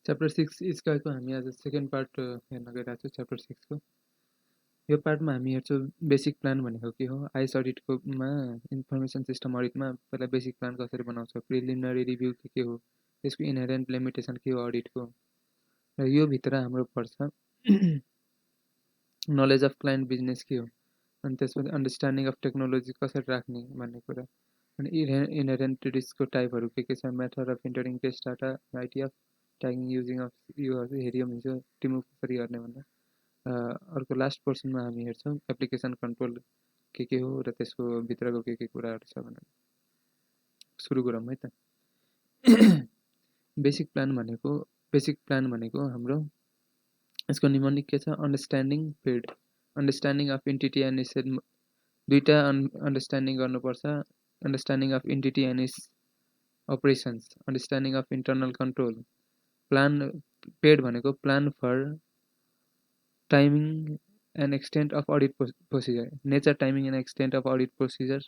Chapter 6 इस्काको हामी आज second part हेर्न गइरहेको छौँ च्याप्टर 6 को। यो पार्टमा हामी हेर्छौँ बेसिक प्लान भनेको के हो, आइस अडिटकोमा इन्फर्मेसन सिस्टम अडिटमा पहिला बेसिक प्लान कसरी बनाउँछ, प्रिलिमिनरी रिभ्यू के हो, त्यसको इनहेरेन्ट लिमिटेसन के हो अडिटको, र यो भित्र हाम्रो पर्छ नलेज अफ क्लाइन्ट बिजनेस के हो, अनि त्यसपछि अन्डरस्ट्यान्डिङ अफ टेक्नोलोजी कसरी राख्ने भन्ने कुरा, अनि इनहेरेन्ट रिस्कको टाइपहरू के छ, method of entering test data, राइटी अफ ट्यागिङ युजिङ अफ योहरू हेऱ्यौँ भने रिमुभ कसरी गर्ने भन्दा। अर्को लास्ट पोर्सनमा हामी हेर्छौँ एप्लिकेसन कन्ट्रोल के हो र त्यसको भित्रको के कुराहरू छ भनेर। सुरु गरौँ है त। बेसिक प्लान भनेको हाम्रो यसको निमोनिक के छ, अन्डरस्ट्यान्डिङ पेड, understanding of entity and its दुईवटा अन्डरस्ट्यान्डिङ गर्नुपर्छ, understanding of entity and its operations, understanding of internal control. Plan पेड भनेको plan for timing and extent of audit procedure, nature timing and extent of audit procedure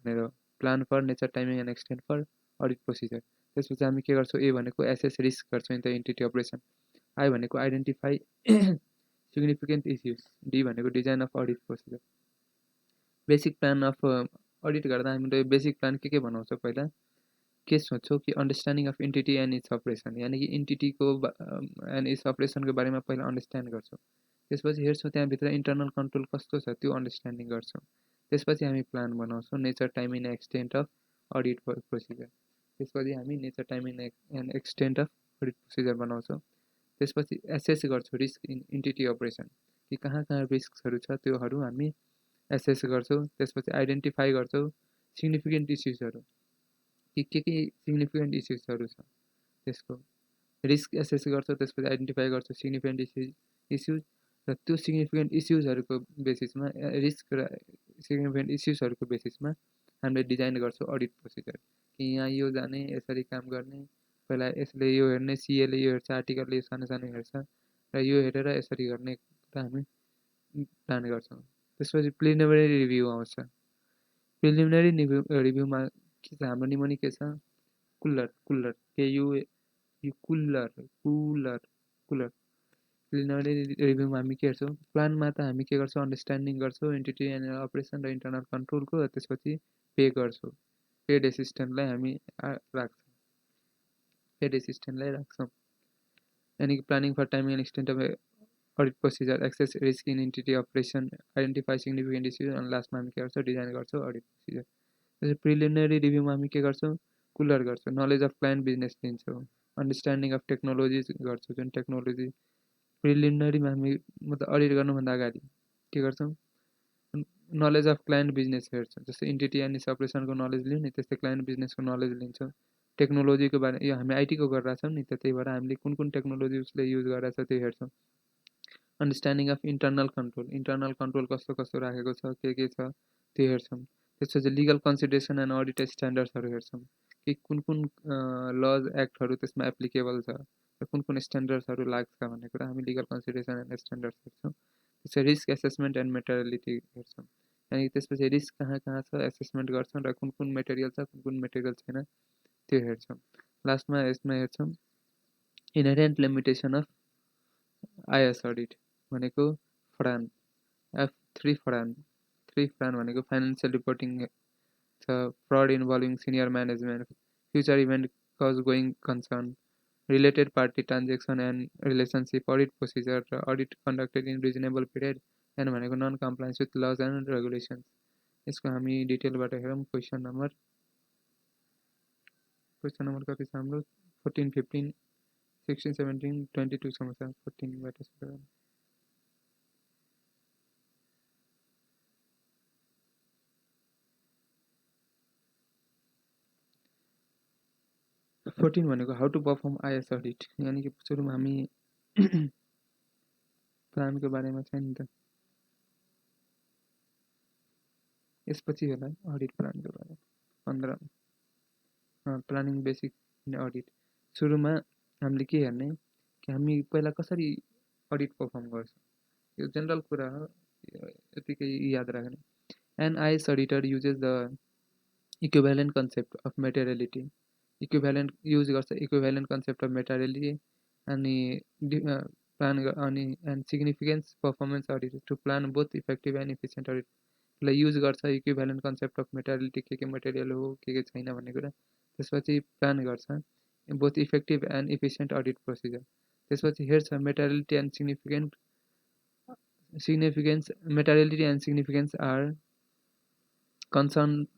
भनेर, plan for nature timing and extent for audit procedure. त्यसपछि हामी के गर्छौँ, A भनेको assess risk गर्छौँ in the entity operation, I भनेको identify significant issues, D भनेको design of audit procedure. Basic plan of audit गर्दा हामीले बेसिक प्लान के बनाउँछ, पहिला के सोच्छौँ कि understanding of entity and its operation, यानि कि इन्टिटीको एन्ड इट्स अपरेसनको बारेमा पहिला अन्डरस्ट्यान्ड गर्छौँ, त्यसपछि हेर्छौँ त्यहाँभित्र इन्टरनल कन्ट्रोल कस्तो छ त्यो अन्डरस्ट्यान्डिङ गर्छौँ, त्यसपछि हामी प्लान बनाउँछौँ nature timing and extent of audit procedure, त्यसपछि हामी nature timing and extent of audit procedure बनाउँछौँ, त्यसपछि एसेस गर्छौँ रिस्क इन इन्टिटी अपरेसन, कि कहाँ रिस्कहरू छ त्योहरू हामी एसेस गर्छौँ, त्यसपछि आइडेन्टिफाई गर्छौँ सिग्निफिकेन्ट इस्युजहरू, कि के सिग्निफिकेन्ट इस्युजहरू छ त्यसको रिस्क एसेस गर्छौँ, त्यसपछि आइडेन्टिफाई गर्छौँ सिग्निफिकेन्ट इस्युज, र त्यो सिग्निफिकेन्ट इस्युजहरूको बेसिसमा रिस्क र सिग्निफिकेन्ट इस्युजहरूको बेसिसमा हामीले डिजाइन गर्छौँ अडिट प्रोसिजर, कि यहाँ यो जाने यसरी काम गर्ने, पहिला यसले यो हेर्ने, सिएले यो हेर्छ, आर्टिकलले यो सानो सानो हेर्छ र यो हेरेर यसरी गर्ने कुरा हामी प्लान गर्छौँ। त्यसपछि प्रिलिमिनरी रिभ्यू आउँछ। प्रिलिमिनरी रिभ्यूमा के छ, हाम्रो निमोनिक के छ, कुलर प्रिलिमिनरी रिभ्यूमा हामी के हेर्छौँ, प्लानमा त हामी के गर्छौँ, अन्डरस्ट्यान्डिङ गर्छौँ इन्टिटी एन्ड अपरेसन र इन्टरनल कन्ट्रोलको, त्यसपछि पे गर्छौँ, पेड एसिस्टेन्टलाई हामी राख्छौँ, यानि कि planning for timing and extent of audit procedure, assess risk in entity operation, identify significant issue, अनि लास्टमा हामी के गर्छौँ, डिजाइन गर्छौँ अडिट प्रोसिजर। त्यसपछि प्रिलिमिनरी रिभ्यूमा हामी के गर्छौँ, कुलर गर्छौँ, नलेज अफ क्लाइन्ट बिजनेस लिन्छौँ, अन्डरस्ट्यान्डिङ अफ टेक्नोलोजिज गर्छौँ, जुन टेक्नोलोजी प्रिलिमिनरीमा हामी मतलब अडिट गर्नुभन्दा अगाडि के गर्छौँ, नलेज अफ क्लाइन्ट बिजनेस हेर्छौँ, जस्तै इन्टिटी एन्ड इट्स अपरेसनको नलेज लियो नि, त्यस्तै क्लाइन्ट बिजनेसको नलेज लिन्छौँ, टेक्नोलोजीको बारे, यो हामी आइटीको गरिरहेको छौँ नि त, त्यही भएर हामीले कुन टेक्नोलोजी उसले युज गरिरहेको छ त्यो हेर्छौँ। अन्डरस्ट्यान्डिङ अफ इन्टरनल कन्ट्रोल कस्तो राखेको छ, के छ त्यो हेर्छौँ, त्यसपछि लिगल कन्सिडरेसन एन्ड अडिट स्ट्यान्डर्ड्सहरू हेर्छौँ, कि कुन लज एक्टहरू त्यसमा एप्लिकेबल छ र कुन स्ट्यान्डर्ड्सहरू लाग्छ भन्ने कुरा हामी लिगल कन्सिडरेसन एन्ड स्ट्यान्डर्ड्स हेर्छौँ। त्यसपछि रिस्क एसेसमेन्ट एन्ड मेटेरियलिटी हेर्छौँ, यानि त्यसपछि रिस्क कहाँ छ एसेसमेन्ट गर्छौँ र कुन मेटेरियल छ कुन मेटेरियल छैन त्यो हेर्छौँ। लास्टमा यसमा हेर्छौँ inherent limitation of IS audit भनेको फ्रान, थ्री फ्रान भनेको फाइनेन्सियल रिपोर्टिङ छ, fraud involving senior management, future event cause going concern, related party transaction and relationship, audit procedure र audit conducted in reasonable period, and भनेको non compliance with laws and regulations. यसको हामी डिटेलबाट हेरौँ। Question number कति छ हाम्रो, 14, 15, 16, 17, 22सम्म छ, 14बाट सुरु गरौँ। 14 भनेको how to perform IS audit, यानि कि सुरुमा हामी प्लानको बारेमा छ नि त, यसपछि होला अडिट प्लानको बारेमा। 15 प्लानिङ बेसिक अडिट, सुरुमा हामीले के हेर्ने कि हामी पहिला कसरी अडिट पर्फर्म गर्छौँ, यो जेनरल कुरा हो, यतिकै याद राख्ने। An IS auditor uses the equivalent concept of materiality, equivalent use गर्छ, इक्विभ्यालेन्ट कन्सेप्ट अफ मेटेरियलिटी अनि प्लान अनि and significance performance audit to plan both effective and efficient अडिटलाई युज गर्छ इक्विभ्यालेन्ट कन्सेप्ट अफ मेटेरियलिटी के material हो के छैन भन्ने कुरा त्यसपछि प्लान गर्छ both effective and efficient audit procedure त्यसपछि हेर्छ materiality and significance materiality and significance are concerned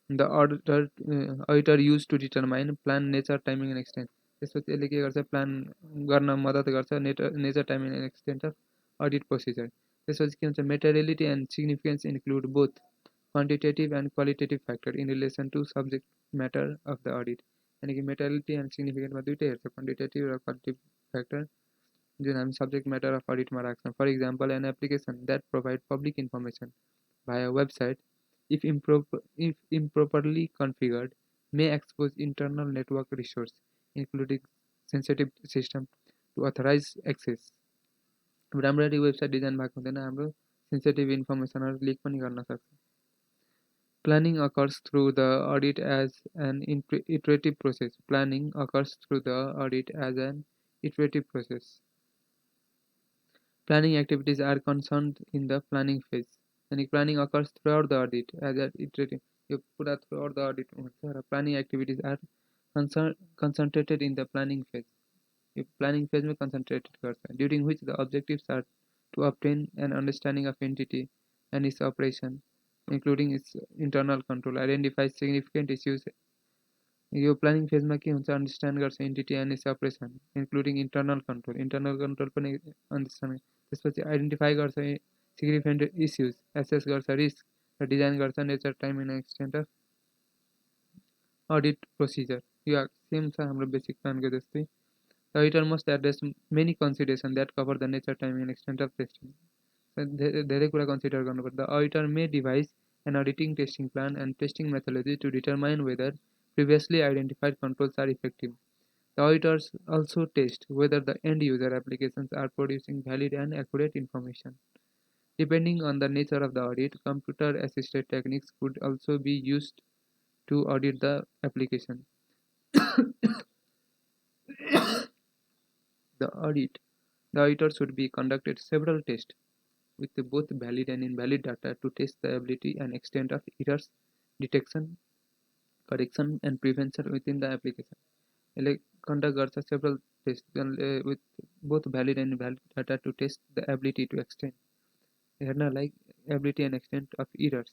the auditor used to determine plan nature timing and extent त्यसपछि यसले के गर्छ प्लान गर्न मद्दत गर्छ nature timing and extent of audit procedure त्यसपछि के हुन्छ materiality and significance include both quantitative and qualitative factor in relation to subject matter of the audit यानि कि मेटेरियलिटी एन्ड सिग्निफिकेन्समा दुइटै हेर्छ क्वान्टिटेटिभ र क्वालिटेटिभ फ्याक्टर जुन हामी सब्जेक्ट म्याटर अफ अडिटमा राख्छौँ for example an application that provide public information via website if improperly configured may expose internal network resource including sensitive system to authorize access राम्ररी website design भएको हुँदैन हाम्रो sensitive इन्फर्मेसनहरू leak पनि गर्न सक्छ Planning occurs through the audit as an iterative process. Planning occurs through the audit as an iterative process. Planning activities are concerned in the planning phase. And planning occurs throughout the audit as an iterative. यो पुरा throughout the audit हुन्छ र planning activities are concentrated in the planning phase. यो planning phase में concentrated गर्छ during which the objectives are to obtain an understanding of entity and its operation including its internal control, identify significant issues. यो planning फेजमा के हुन्छ understand गर्छ entity and its operation including internal control पनि understand त्यसपछि identify गर्छ significant issues assess गर्छ risk र डिजाइन गर्छ nature time and extent of audit procedure यो सेम छ हाम्रो बेसिक प्लानको जस्तै the auditor must address many consideration that cover the nature time and extent of testing धेरै कुरा कन्सिडर गर्नुपर्छ the auditor may devise an auditing testing plan and testing methodology to determine whether previously identified controls are effective. The auditors also test whether the end user applications are producing valid and accurate information. Depending on the nature of the audit, computer assisted techniques could also be used to audit the application. The auditor should be conducted several tests with both valid and invalid data to test the ability and extent of errors detection, correction and prevention within the application. यसले conduct गर्छ several tests with both valid and invalid data to test the ability to extend हेर्नलाई ability and extent of errors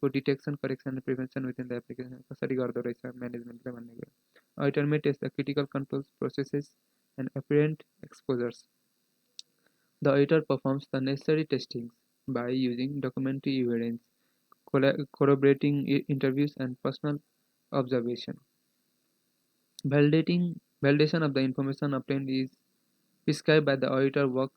for detection, correction and prevention within the application कसरी गर्दो रहेछ म्यानेजमेन्टले भन्ने कुरा auditor may test the critical controls, processes and apparent exposures. The auditor performs the necessary testing by using documentary evidence, corroborating interviews, and personal observation. Validation of the information obtained is prescribed by the auditor work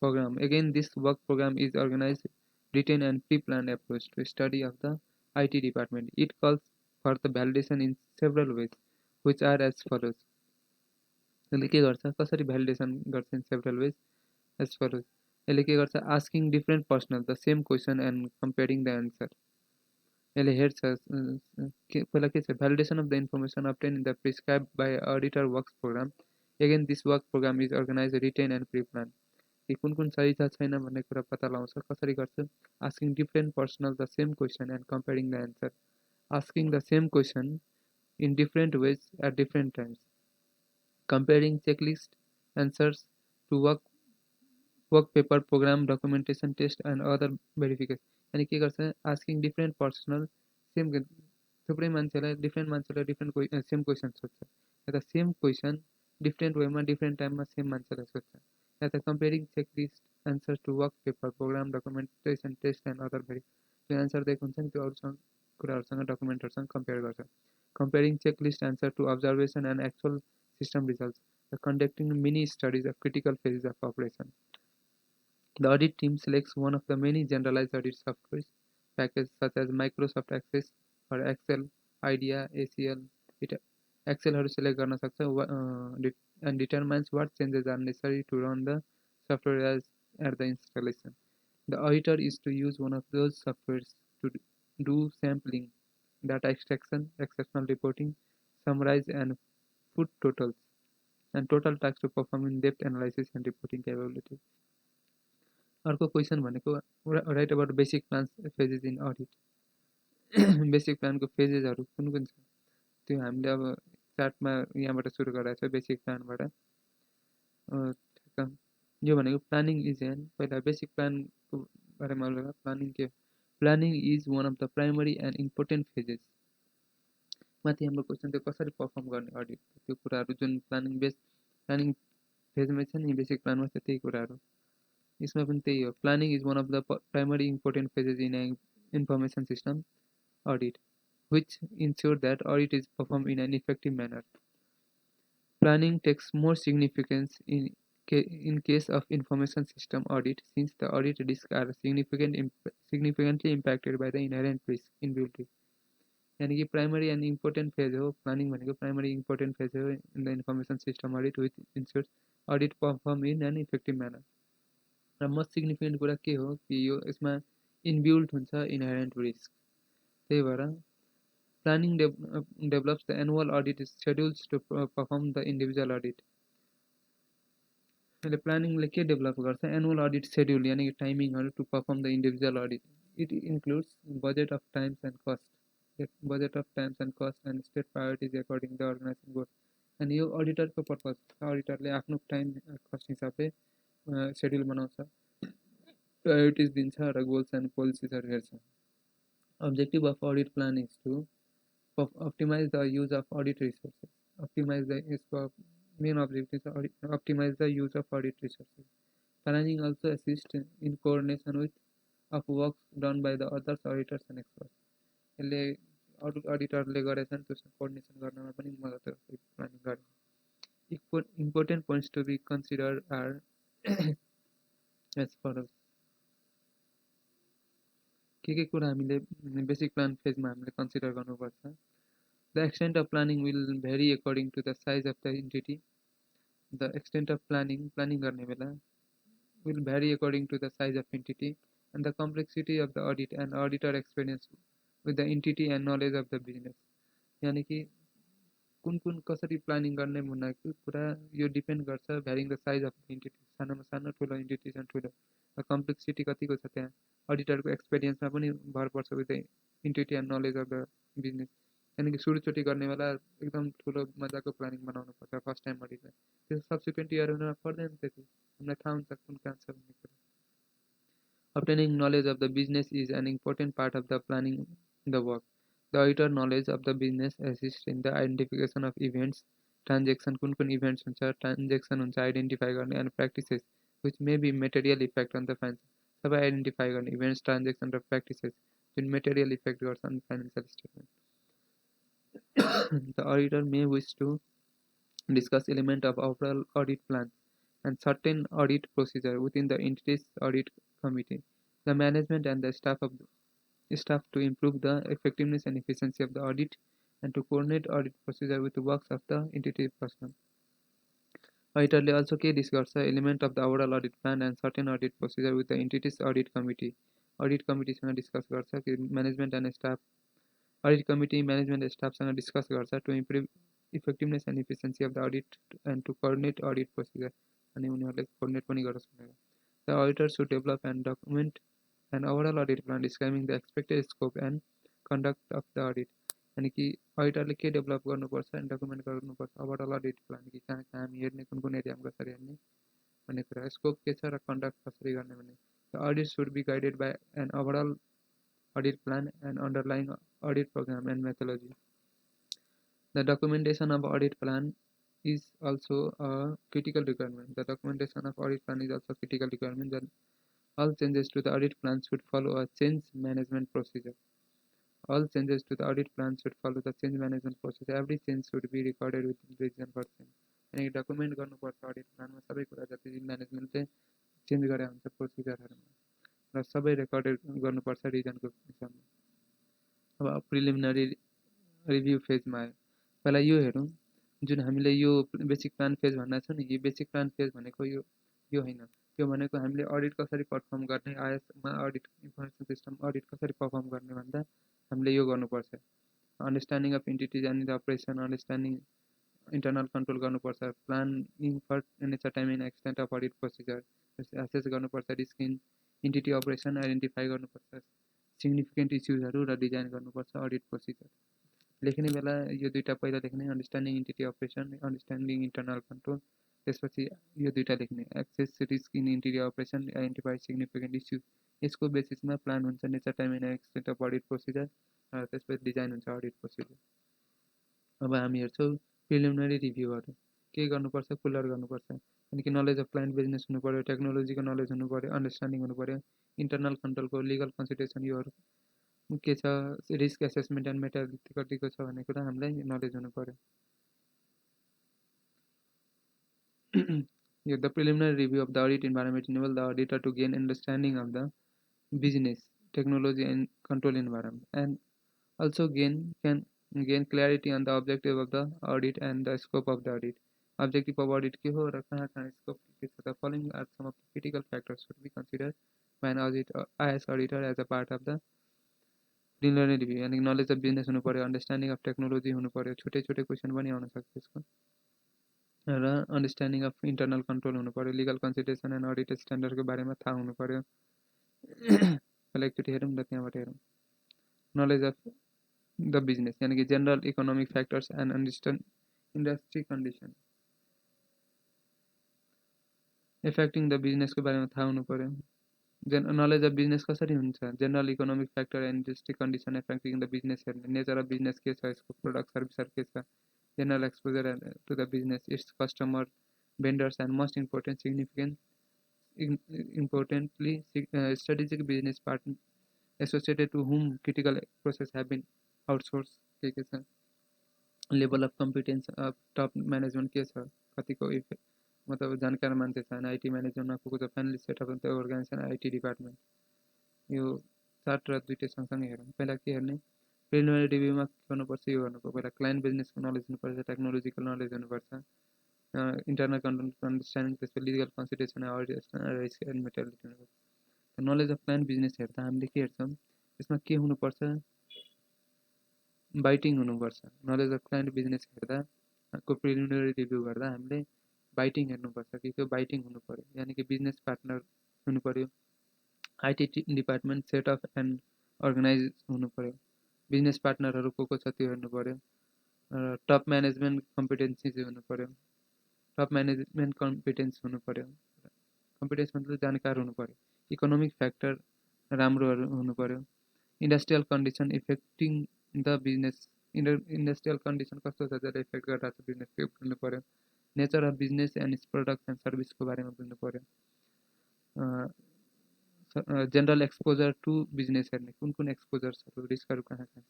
program. Again, this work program is organized, written, and pre-planned approach to study of the IT department. It calls for the validation in several ways, which are as follows. यसले के गर्छ कसरी validation गर्छ in several ways as follows. यसले के गर्छ asking different personnel the same question and comparing the answer. यसले हेर्छ पहिला के छ validation of the information obtained in the prescribed by auditor works program. Again, this work program is organized, written and pre-planned. कि कुन सही छ छैन भन्ने कुरा पत्ता लगाउँछ कसरी गर्छ asking different personnel the same question and comparing the answer. Asking the same question in different ways at different times. Comparing checklist answers to work paper, program, documentation, test and other verification. अनि के गर्छ asking different personnel same थुप्रै मान्छेलाई different मान्छेलाई different same question सोध्छ या त same question different वेमा डिफ्रेन्ट टाइममा सेम मान्छेलाई सोध्छ या त comparing checklist answers to work paper program documentation test and other very जो एन्सर दिएको हुन्छ नि त्यो अरूसँग कुराहरूसँग डकुमेन्टहरूसँग कम्पेयर गर्छ comparing checklist answer to observation and actual system results conducting mini studies of critical phases of operation. The audit team selects one of the many generalized audit software packages such as Microsoft Access or Excel, IDEA, ACL. Excel select गर्न सक्छ and determines what changes are necessary to run the software at the installation. The auditor is to use one of those softwares to do sampling, data extraction, exceptional reporting, summarize and put totals. and total tasks to perform in depth analysis and reporting capability. अर्को question भनेको write about basic plans phases in audit basic प्लानको फेजेसहरू कुन कुन छ त्यो हामीले अब चार्टमा यहाँबाट सुरु गराएको छ बेसिक प्लानबाट यो भनेको प्लानिङ इज एन पहिला बेसिक प्लानको बारेमा प्लानिङ के हो planning is one of the primary and important phases माथि हाम्रो क्वेसन त्यो कसरी पर्फर्म गर्ने अडिट त्यो कुराहरू जुन प्लानिङ फेजमै छ नि बेसिक प्लानमा छ त्यही कुराहरू यसमा पनि त्यही हो planning is one of the primary important phases in information system audit which ensure that audit is performed in an effective manner. Planning takes more significance in case of information system audit since the audit risks are significantly impacted by the inherent risk inbuilt. यानी कि primary and important phase हो planning भनेको primary important phase हो in the information system audit which ensures audit perform in an effective manner र most significant कुरा के हो कि यो यसमा इनबिल्ट हुन्छ इनहेरेन्ट रिस्क त्यही भएर planning develops the annual audit schedules to perform the individual audit अहिले प्लानिङले के डेभलप गर्छ एनुअल अडिट सेड्युल यानि कि टाइमिङहरू to perform the individual audit it includes budget of times and cost budget of times and cost and state priorities according the organisation goal अनि यो अडिटरको पर्पज अडिटरले आफ्नो टाइम कस्ट हिसाबले सेड्युल बनाउँछ प्रायोरिटिज दिन्छ र गोल्स एन्ड पोलिसिजहरू हेर्छ objective of audit plan is to optimize the use of audit resources main objective is optimize the use of audit resources planning also assists in coordination with of works done by the others auditors and experts यसले अडिटरले गरेछन् त्यसको coordination गर्नमा पनि मद्दत गर्छ planning गर्ने important points to be considered are as follows के कुरा हामीले बेसिक प्लान फेजमा हामीले कन्सिडर गर्नुपर्छ the extent of planning will vary according to the size of the entity the extent of planning गर्ने बेला will vary according to the size of entity and the complexity of the audit and auditor experience with the entity and knowledge of the business यानि कि कुन कसरी planning गर्ने भन्ने कुरा यो डिपेन्ड गर्छ भ्यारिङ the size of the entity सानोमा सानो ठुलो इन्टिटी छन् ठुलो र कम्प्लेक्सिटी कतिको छ त्यहाँ अडिटरको एक्सपिरियन्समा पनि भर पर्छ with the entity and knowledge of the business यानि कि सुरुचोटि गर्ने बेला एकदम ठुलो मजाको प्लानिङ बनाउनु पर्छ फर्स्ट टाइम अडिटमा त्यो सब्सिक्वेन्ट इयरमा पर्दैन त्यति हामीलाई थाहा हुन्छ कुन कहाँ छ भन्ने कुरा Obtaining knowledge of the business is an important part of the planning the work. The auditor knowledge of the business assists in the identification of events, transaction kun events huncha, transaction huncha identify गर्ने and practices which may be material effect on the finance. सबै identify गर्ने events, transaction र practices जुन material effect गर्छ on financial statement. The auditor may wish to discuss element of overall audit plan and certain audit procedure within the entity's audit committee, the management and the staff to improve the effectiveness and efficiency of the audit and to coordinate audit procedure with the works of the entity personnel. Auditorले also के discuss the element of the overall audit plan and certain audit procedure with the entity's audit committee. Audit committee सँग discuss गर्छ कि management and staff audit committee management and staff सँग discuss गर्छ to improve effectiveness and efficiency of the audit and to coordinate audit procedure अनि उनीहरूले coordinate पनि गरोस् भनेर the auditor should develop and document an overall audit plan describing the expected scope and conduct of the audit अनि कि auditorले के develop गर्नुपर्छ अनि डकुमेन्ट गर्नुपर्छ ओभरअल अडिट प्लान कि कहाँ कहाँ हामी हेर्ने कुन एरियामा कसरी हेर्ने भन्ने कुरा स्कोप के छ र कन्डक्ट कसरी गर्ने भन्ने the audit should be guided by an overall audit plan and underlying audit program and methodology. The documentation of audit plan is also a critical requirement. The documentation of audit plan is also a critical requirement that all changes to the audit plan should follow a change management procedure. All changes to the audit plan should follow the change management procedure. Every change should be recorded within reason for change. अनि document गर्नुपर्छ audit प्लानमा सबै कुरा जति म्यानेजमेन्टले change गरे हुन्छ प्रोसिजरहरुमा र सबै रेकर्डेड गर्नुपर्छ रिजनको हिसाबमा अब प्रिलिमिनरी रिभ्यू फेजमा आयो पहिला यो हेरौँ जुन हामीले यो बेसिक प्लान फेज भन्ना छ नि यो बेसिक प्लान फेज भनेको यो हैन त्यो भनेको हामीले अडिट कसरी परफर्म गर्ने आईएसमा अडिट इन्फर्मेसन सिस्टम अडिट कसरी परफर्म गर्ने भन्दा हामीले यो गर्नुपर्छ understanding of entities and the operation understanding internal control गर्नुपर्छ, planning for nature time and extent of audit procedure, assess गर्नुपर्छ, risk in entity operation identify गर्नुपर्छ, सिग्निफिकेन्ट इस्युजहरू र डिजाइन गर्नुपर्छ अडिट प्रोसिजर। लेख्ने बेला यो दुईवटा पहिला लेख्ने, understanding entity operation, understanding internal control, त्यसपछि यो दुईवटा लेख्ने, assess risk in entity operation identify significant issue. यसको बेसिसमा प्लान हुन्छ nature time and extent of audit procedure, त्यसपछि डिजाइन हुन्छ अडिट प्रोसिजर। अब हामी हेर्छौँ प्रिलिमिनरी रिभ्यूहरू के गर्नुपर्छ, कुलर गर्नुपर्छ, अनि कि नलेज अफ क्लाइन्ट बिजनेस हुनु पऱ्यो, टेक्नोलोजीको नलेज हुनु पऱ्यो, अन्डरस्ट्यान्डिङ हुनु पऱ्यो, इन्टरनल कन्ट्रोलको लिगल कन्सिडरेसन योहरू के छ, रिस्क एसेसमेन्ट एन्ड मेटालिटी कतिको छ भन्ने कुरा हामीलाई नलेज हुनु पऱ्यो। यो the preliminary review of the audit environment enable the auditor to gain understanding of the business, technology and control environment, and also can gain clarity on the objective of the audit and the scope of the audit. Objective of audit के हो र कहाँ कहाँ scope के छ, the following are some of the critical factors should be considered by an IS auditor as a part of the preliminary review। यानी knowledge of business हुनु पर्यो, understanding of technology हुनु पर्यो, छोटे छोटे क्वेसन पनि आउन सक्छ यसको, र अन्डरस्ट्यान्डिङ अफ इन्टरनल कन्ट्रोल हुनु पर्यो, लिगल कन्सिडरेसन एन्ड अडिट स्ट्यान्डर्डको बारेमा थाहा हुनु पर्यो। पहिला एकचोटि हेरौँ र त्यहाँबाट हेरौँ। नलेज अफ द बिजनेस यानी कि general economic factors and understand industry condition, affecting the बिजनेसको बारेमा थाहा हुनु पर्यो। नलेज अफ बिजनेस कसरी हुन्छ, general economic factor and industry condition affecting the business हेर्ने, नेचर अफ बिजनेस के छ, यसको प्रोडक्ट सर्भिसहरू के छ, general exposure to the business, its customer, vendors and most important importantly strategic business partner associated to whom critical process have been outsourced के छ, level of competence of top management के छ, कतिको मतलब जानकार मान्छे छ, आइटी म्यानेजमेन्टमा को छ, finally setup of the organisation IT department. यो चार्ट र दुईटै सँगसँगै हेरौँ। पहिला के हेर्ने, प्रिलिमिनरी रिभ्यूमा के गर्नुपर्छ यो गर्नुपर्छ, पहिला क्लाइन्ट बिजनेसको नलेज हुनुपर्छ, टेक्नोलोजिकल नलेज हुनुपर्छ, इन्टरनल कन्ट्रोल अन्डरस्ट्यान्डिङ, त्यसपछि लिगल कन्सिडरेसन रिस्क एन्ड मेटालिटी हुनुपर्छ। नलेज अफ क्लाइन्ट बिजनेस हेर्दा हामीले के हेर्छौँ, यसमा के हुनुपर्छ, बाइटिङ हुनुपर्छ। नलेज अफ क्लाइन्ट बिजनेस हेर्दा को प्रिलिमिनरी रिभ्यू गर्दा हामीले बाइटिङ हेर्नुपर्छ कि त्यो बाइटिङ हुनु पर्यो, यानि कि बिजनेस पार्टनर हुनु पर्यो, IT department set of and organise हुनु पर्यो, बिजनेस पार्टनरहरू को छ त्यो हेर्नु पर्यो, टप म्यानेजमेन्ट कम्पिटेन्सिज हुनु पर्यो, टप म्यानेजमेन्ट कम्पिटेन्स हुनु पर्यो, कम्पिटेन्स मतलब जानकार हुनु पर्यो, इकोनोमिक फ्याक्टर राम्रो हुनु पर्यो, industrial condition affecting the business, industrial condition कस्तो छ जसले इफेक्ट गरिरहेको छ बिजनेस त्यो बुझ्नु पर्यो, nature of business and its product and सर्भिसको बारेमा बुझ्नु पर्यो, जेनरल एक्सपोजर टु बिजनेस हेर्ने, कुन कुन एक्सपोजर्सहरू रिस्कहरू कहाँ कहाँ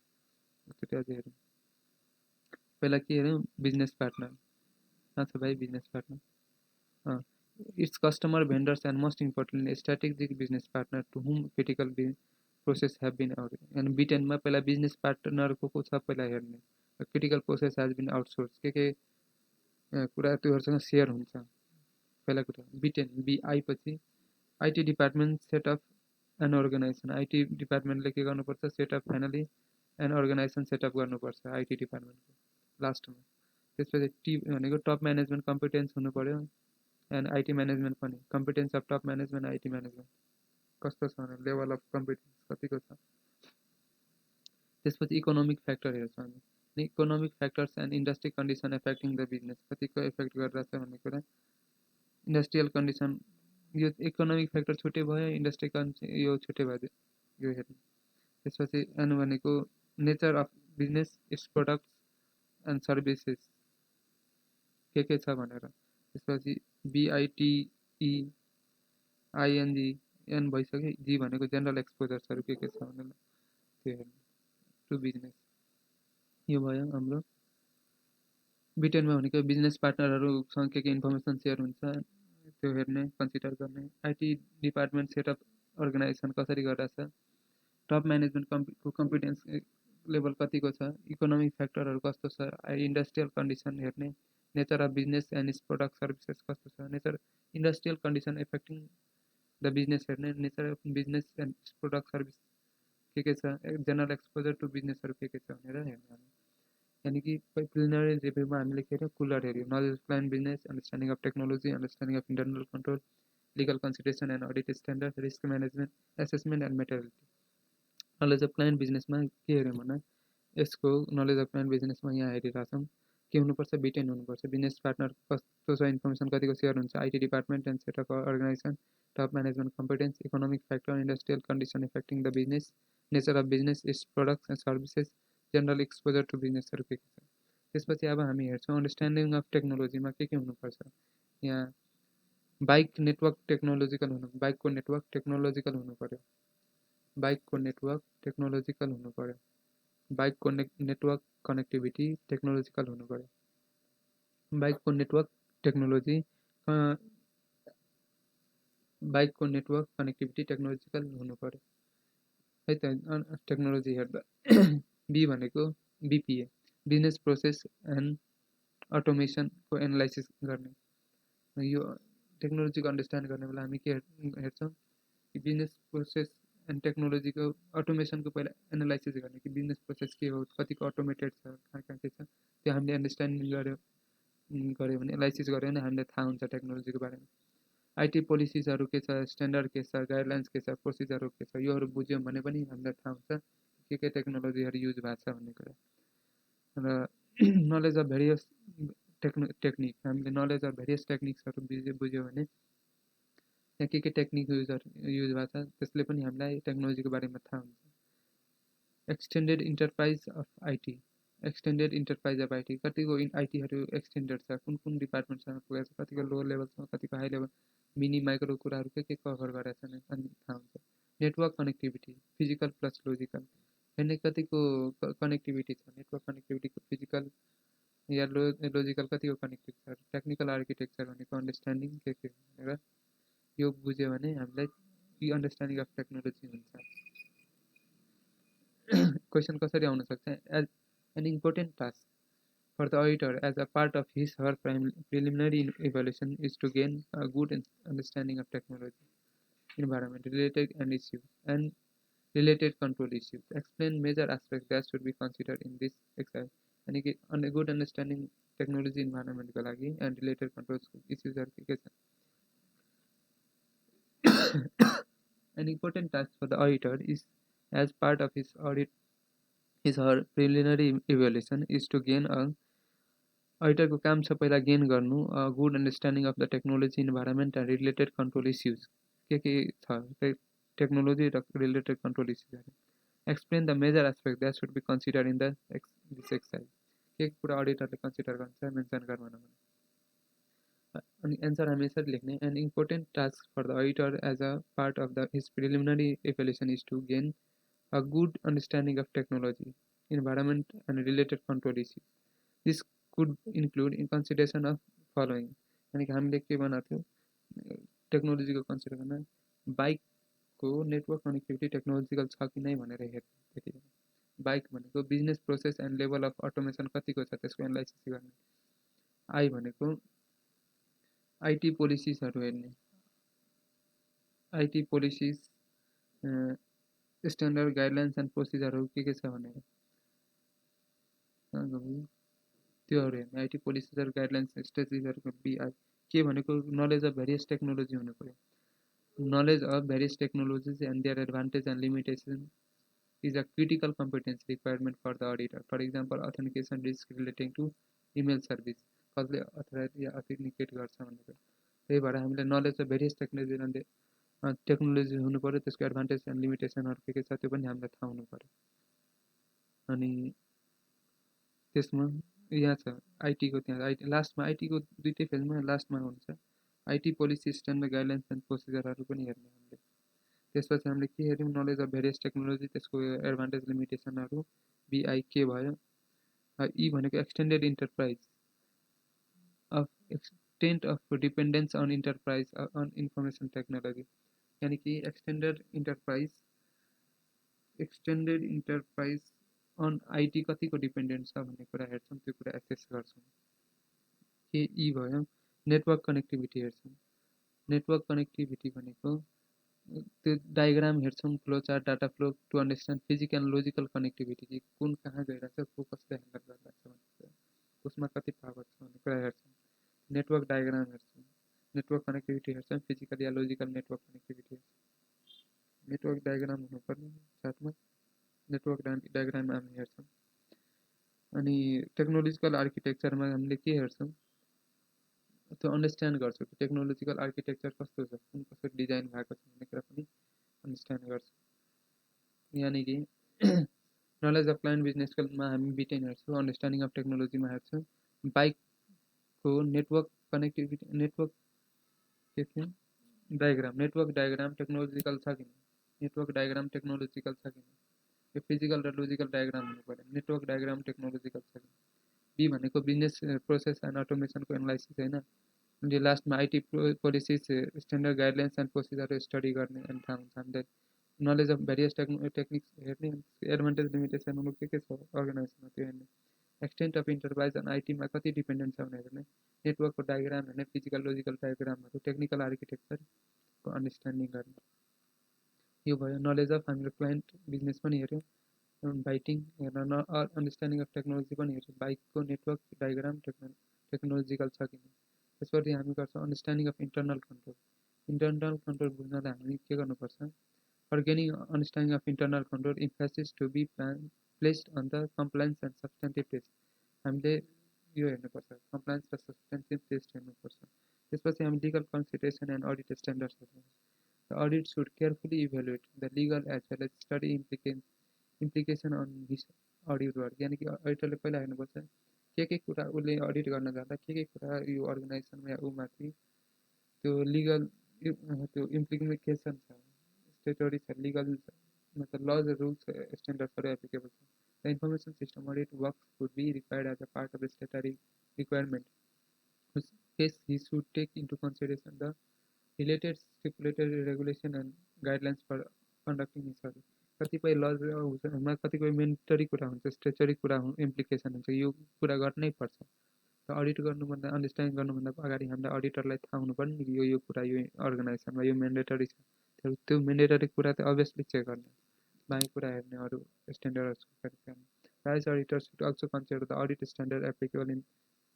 त्यो अझै हेरौँ। पहिला के हेरौँ, बिजनेस पार्टनर कहाँ छ भाइ, business partner, its customer, vendors and most importantly strategic business partner to whom critical process have been out, यानि बिटेनमा पहिला बिजनेस पार्टनर को छ पहिला हेर्ने, critical process has been outsource के कुरा त्योहरूसँग सेयर हुन्छ, पहिला कुरा। बिटेन बिआई पछि IT department setup and organisation, IT डिपार्टमेन्टले के गर्नुपर्छ, setup finally and organisation setup गर्नुपर्छ आइटी डिपार्टमेन्टको लास्टमा। त्यसपछि टी भनेको टप म्यानेजमेन्ट कम्पिटेन्स हुनु पर्यो, एन्ड आइटी म्यानेजमेन्ट पनि, competence of top management IT management कस्तो छ भने लेभल अफ कम्पिटेन्स कतिको छ। त्यसपछि इकोनोमिक फ्याक्टर हेर्छौँ हामी, economic factors and industry condition affecting the business, कतिको इफेक्ट गरिरहेछ भन्ने कुरा, इन्डस्ट्रियल कन्डिसन, यो इकोनोमिक फ्याक्टर छुट्टै भयो, इन्डस्ट्री यो छुट्टै भयो, यो हेर्नु। त्यसपछि एन भनेको nature of business, its products and services के छ भनेर, त्यसपछि बिआइटिई आइएनजी एन भइसक्यो, जी भनेको जेनरल एक्सपोजर्सहरू के छ भनेर त्यो हेर्नु टु बिजनेस। यो भयो हाम्रो बिटेनमा भनेको बिजनेस पार्टनरहरूसँग के इन्फर्मेसन सेयर हुन्छ त्यो हेर्ने, कन्सिडर गर्ने, आइटी डिपार्टमेन्ट सेटअप अर्गनाइजेसन कसरी गरिरहेछ, टप म्यानेजमेन्ट कम्पिटेन्स लेभल कतिको छ, इकोनोमिक फ्याक्टरहरू कस्तो छ, इन्डस्ट्रियल कन्डिसन हेर्ने, nature of business and its product services कस्तो छ, nature industrial condition affecting the business हेर्ने, nature of business and its product service के छ, जेनरल एक्सपोजर टु बिजनेसहरू के छ भनेर हेर्ने। यानी कि प्रिलिमिनरी रिभ्यूमा हामीले के हेऱ्यौँ, कुलर हेऱ्यौँ, knowledge of plan business, understanding of technology, understanding of internal control, legal consideration and audit standard, risk management, assessment and materiality. Knowledge of plan बिजनेसमा के हेऱ्यौँ भने यसको नलेज अफ प्लान बिजनेसमा यहाँ हेरिरहेको छौँ के हुनुपर्छ, बिटेन हुनुपर्छ, बिजनेस पार्टनर कस्तो छ, इन्फर्मेसन कतिको सेयर हुन्छ, IT department and set of organisation, top management competence, economic factor, industrial condition affecting the business, nature of business, its products and services, general exposure to बिजनेसहरू के छ। त्यसपछि अब हामी हेर्छौँ अन्डरस्ट्यान्डिङ अफ टेक्नोलोजीमा के हुनुपर्छ। यहाँ बाइक नेटवर्क टेक्नोलोजिकल हुनु, बाइकको नेटवर्क टेक्नोलोजिकल हुनु पर्यो, बाइकको नेटवर्क टेक्नोलोजिकल हुनु पर्यो, बाइकको नेटवर्क कनेक्टिभिटी टेक्नोलोजिकल हुनु पर्यो, बाइकको नेटवर्क टेक्नोलोजी बाइकको नेटवर्क कनेक्टिभिटी टेक्नोलोजिकल हुनु पर्यो है त। टेक्नोलोजी हेर्दा बी भनेको बिपिए, बिजनेस प्रोसेस एन्ड अटोमेसनको एनालाइसिस गर्ने। यो टेक्नोलोजीको अन्डरस्ट्यान्ड गर्ने बेला हामी के हेर्छौँ कि बिजनेस प्रोसेस एन्ड टेक्नोलोजीको अटोमेसनको पहिला एनालाइसिस गर्ने कि बिजनेस प्रोसेस के हो, कतिको अटोमेटेड छ, कहाँ कहाँ के छ, त्यो हामीले अन्डरस्ट्यान्डिङ गऱ्यो भने, एनालाइसिस गऱ्यो भने हामीलाई थाहा हुन्छ टेक्नोलोजीको बारेमा। आइटी पोलिसिजहरू के छ, स्ट्यान्डर्ड के छ, गाइडलाइन्स के छ, प्रोसिजरहरू के छ, योहरू बुझ्यौँ भने पनि हामीलाई थाहा हुन्छ के टेक्नोलोजीहरू युज भएको छ भन्ने कुरा। र नलेज अफ भेरियस टेक्निक, हामीले नलेज अफ भेरियस टेक्निक्सहरू बुझ्यो भने यहाँ के टेक्निक युज भएको छ त्यसले पनि हामीलाई टेक्नोलोजीको बारेमा थाहा हुन्छ। Extended enterprise of IT, extended enterprise of IT, कतिको आइटीहरू एक्सटेन्डेड छ, कुन कुन डिपार्टमेन्टसँग पुगेको छ, कतिको लो लेभलसम्म, कतिको हाई लेभल, मिनी माइक्रो कुराहरू के कभर गरेका छन् अनि थाहा हुन्छ। Network connectivity physical plus logical, हेर्ने कतिको कनेक्टिभिटी छ, नेटवर्क कनेक्टिभिटीको फिजिकल या लोजिकल कतिको कनेक्टिभ छ, टेक्निकल आर्किटेक्चर भनेको अन्डरस्ट्यान्डिङ के भनेर यो बुझ्यो भने हामीलाई यो अन्डरस्ट्यान्डिङ अफ टेक्नोलोजी हुन्छ। क्वेसन कसरी आउन सक्छ, as an important task for the auditor as a part of his her preliminary evaluation is to gain a good understanding of technology, environment related and issues and related control issues, explain major aspects that should be considered in this exercise, यानी कि good understanding technology environment का लागि and related control issues are के छ। An important task for the auditor is as part of his audit his or preliminary evaluation is to gain a auditor को काम छ पहिला गेन गर्नु good understanding of the technology environment and related control issues के छ technology र related control इस्युजहरू, explain the major aspect that should be consider in the this exercise, के कुरा अडिटरले कन्सिडर गर्छ मेन्सन गर भनौँ। अनि एन्सर हामी यसरी लेख्ने, an important task for the auditor as a part of the his preliminary evaluation is to gain a good understanding of technology environment and related control issues, this could include in consideration of following, यानी कि हामीले के बनाएको थियो टेक्नोलोजीको consider गर्न, बाइकको network connectivity technological छ कि नै भनेर हेर्ने, त्यति बेला बाइक भनेको business process and level of automation कतिको छ त्यसको एनालाइसिस गर्ने, आई भनेको आइटी पोलिसिसहरू हेर्ने, IT policies standard guidelines and प्रोसिजरहरू के छ भनेर त्योहरू हेर्ने, आइटी पोलिसिजर गाइडलाइन्स स्ट्रेटेजीहरूको बिआई के भनेको नलेज अफ भेरियस टेक्नोलोजी हुनु पर्यो, knowledge of various technologies and their advantage and limitation is a critical competence requirement for the auditor, for example authentication risk relating to email service, कसले authorize या authenticate गर्छ भनेर। त्यही भएर हामीले knowledge of various technology हुनु पर्यो, त्यसको एडभान्टेज एन्ड लिमिटेसनहरू के छ त्यो पनि हामीलाई थाहा हुनु पर्यो। अनि त्यसमा यहाँ छ आइटीको, त्यहाँ आइटी लास्टमा आइटीको दुईटै फेजमा लास्टमा हुन्छ IT policy standard guidelines and प्रोसिजरहरू पनि हेर्ने हामीले। त्यसपछि हामीले के हेऱ्यौँ, नलेज अफ भेरियस टेक्नोलोजी, त्यसको एडभान्टेज लिमिटेसनहरू, बिआई के भयो, ई भनेको extended enterprise of extent of dependence on enterprise on information technology, यानी कि एक्सटेन्डेड इन्टरप्राइज अन आइटी कतिको डिपेन्डेन्ट छ भन्ने कुरा हेर्छौँ, त्यो कुरा एसेस गर्छौँ। के ई भयो नेटवर्क कनेक्टिभिटी हेर्छौँ, नेटवर्क कनेक्टिभिटी भनेको त्यो डायग्राम हेर्छौँ, flow chart, data flow to understand physical and logical connectivity कि कुन कहाँ गइरहेछ, को कसले ह्यान्डल गरिरहेछ भन्ने कुरा, उसमा कति पावर छ भन्ने कुरा हेर्छौँ। नेटवर्क डायग्राम हेर्छौँ, नेटवर्क कनेक्टिभिटी हेर्छौँ, फिजिकल या लोजिकल नेटवर्क कनेक्टिभिटी हेर्छौँ। नेटवर्क डायग्राम हुनुपर्ने साथमा नेटवर्क डायग्राम हामी हेर्छौँ। अनि टेक्नोलोजिकल आर्किटेक्चरमा हामीले के हेर्छौँ, त्यो अन्डरस्ट्यान्ड गर्छौँ कि टेक्नोलोजिकल आर्किटेक्चर कस्तो छ, कुन कसरी डिजाइन भएको छ भन्ने कुरा पनि अन्डरस्ट्यान्ड गर्छौँ। यानि कि नलेज अफ प्लान बिजनेसमा हामी बिटेन हेर्छौँ, अन्डरस्ट्यान्डिङ अफ टेक्नोलोजीमा हेर्छौँ। बाइकको नेटवर्क कनेक्टिभिटी, नेटवर्क के थियो नेटवर्क डायग्राम टेक्नोलोजिकल छ कि नेटवर्क डायग्राम टेक्नोलोजिकल छ कि यो फिजिकल र लोजिकल डायग्राम हुनु पऱ्यो। नेटवर्क डायग्राम टेक्नोलोजिकल छ कि बी भनेको बिजनेस प्रोसेस एन्ड अटोमेसनको एनालाइसिस होइन। अनि लास्टमा IT policies, standard guidelines and procedure study गर्ने अनि थाहा हुन्छ हामीले। नलेज अफ भेरियस टेक्निक्स हेर्ने, एडभान्टेज लिमिटेसनहरू के छ अर्गनाइजेसनमा त्यो हेर्ने। एक्सटेन्ट अफ इन्टरप्राइज एन्ड आइटीमा कति डिपेन्डेन्ट छ भनेर हेर्ने। नेटवर्कको डायग्राम हेर्ने, फिजिकल लोजिकल डायग्रामहरू, टेक्निकल आर्किटेक्चरको अन्डरस्ट्यान्डिङ गर्ने। यो भयो नलेज अफ हाम्रो क्लाइन्ट बिजनेस पनि हेऱ्यो, बाइटिङ हेर्न अन्डरस्ट्यान्डिङ अफ टेक्नोलोजी पनि हेर्छौँ। बाइकको नेटवर्क डायग्राम टेक्नोलोजिकल छ कि त्यसपछि हामी गर्छौँ understanding of internal control. Internal control बुझ्नलाई हामी के गर्नुपर्छ, for gaining understanding of internal control emphasis to be placed on the compliance and substantive test. हामीले यो हेर्नुपर्छ, कम्प्लायन्स र सब्सटेन्टिभ टेस्ट हेर्नुपर्छ। त्यसपछि हामी legal consideration and audit standards हेर्छौँ। The audit should carefully evaluate the legal as well as study implication on his audit work. यानि कि अडिटरले पहिला हेर्नुपर्छ के कुरा उसले अडिट गर्न जाँदा के कुरा यो अर्गनाइजेसनमा या ऊमाथि त्यो लिगल त्यो इम्प्लिकेसन छ, स्टेटरी छ, लिगल मतलब लज रुल्स स्ट्यान्डर्ड्सहरू एप्लिकेबल छ। The information system audit work would be required as a part of the statutory requirement, which case he should take into consideration the related stipulated regulation and guidelines for conducting his audit. कतिपय लजमा कतिपय मेन्टरी कुरा हुन्छ, स्ट्रेचरी कुरा implication हुन्छ, यो कुरा गर्नै पर्छ। र अडिट गर्नुभन्दा अन्डरस्ट्यान्ड गर्नुभन्दा अगाडि हामीलाई अडिटरलाई थाहा हुनुपर्ने कि यो कुरा यो अर्गनाइजेसनमा यो मेन्डेटरी छ। त्यो मेन्डेटरी कुरा त अभियसली चेक गर्ने, बाँकी कुरा हेर्ने अरू स्ट्यान्डर्डहरू। राइज auditor should also consider the audit standard applicable in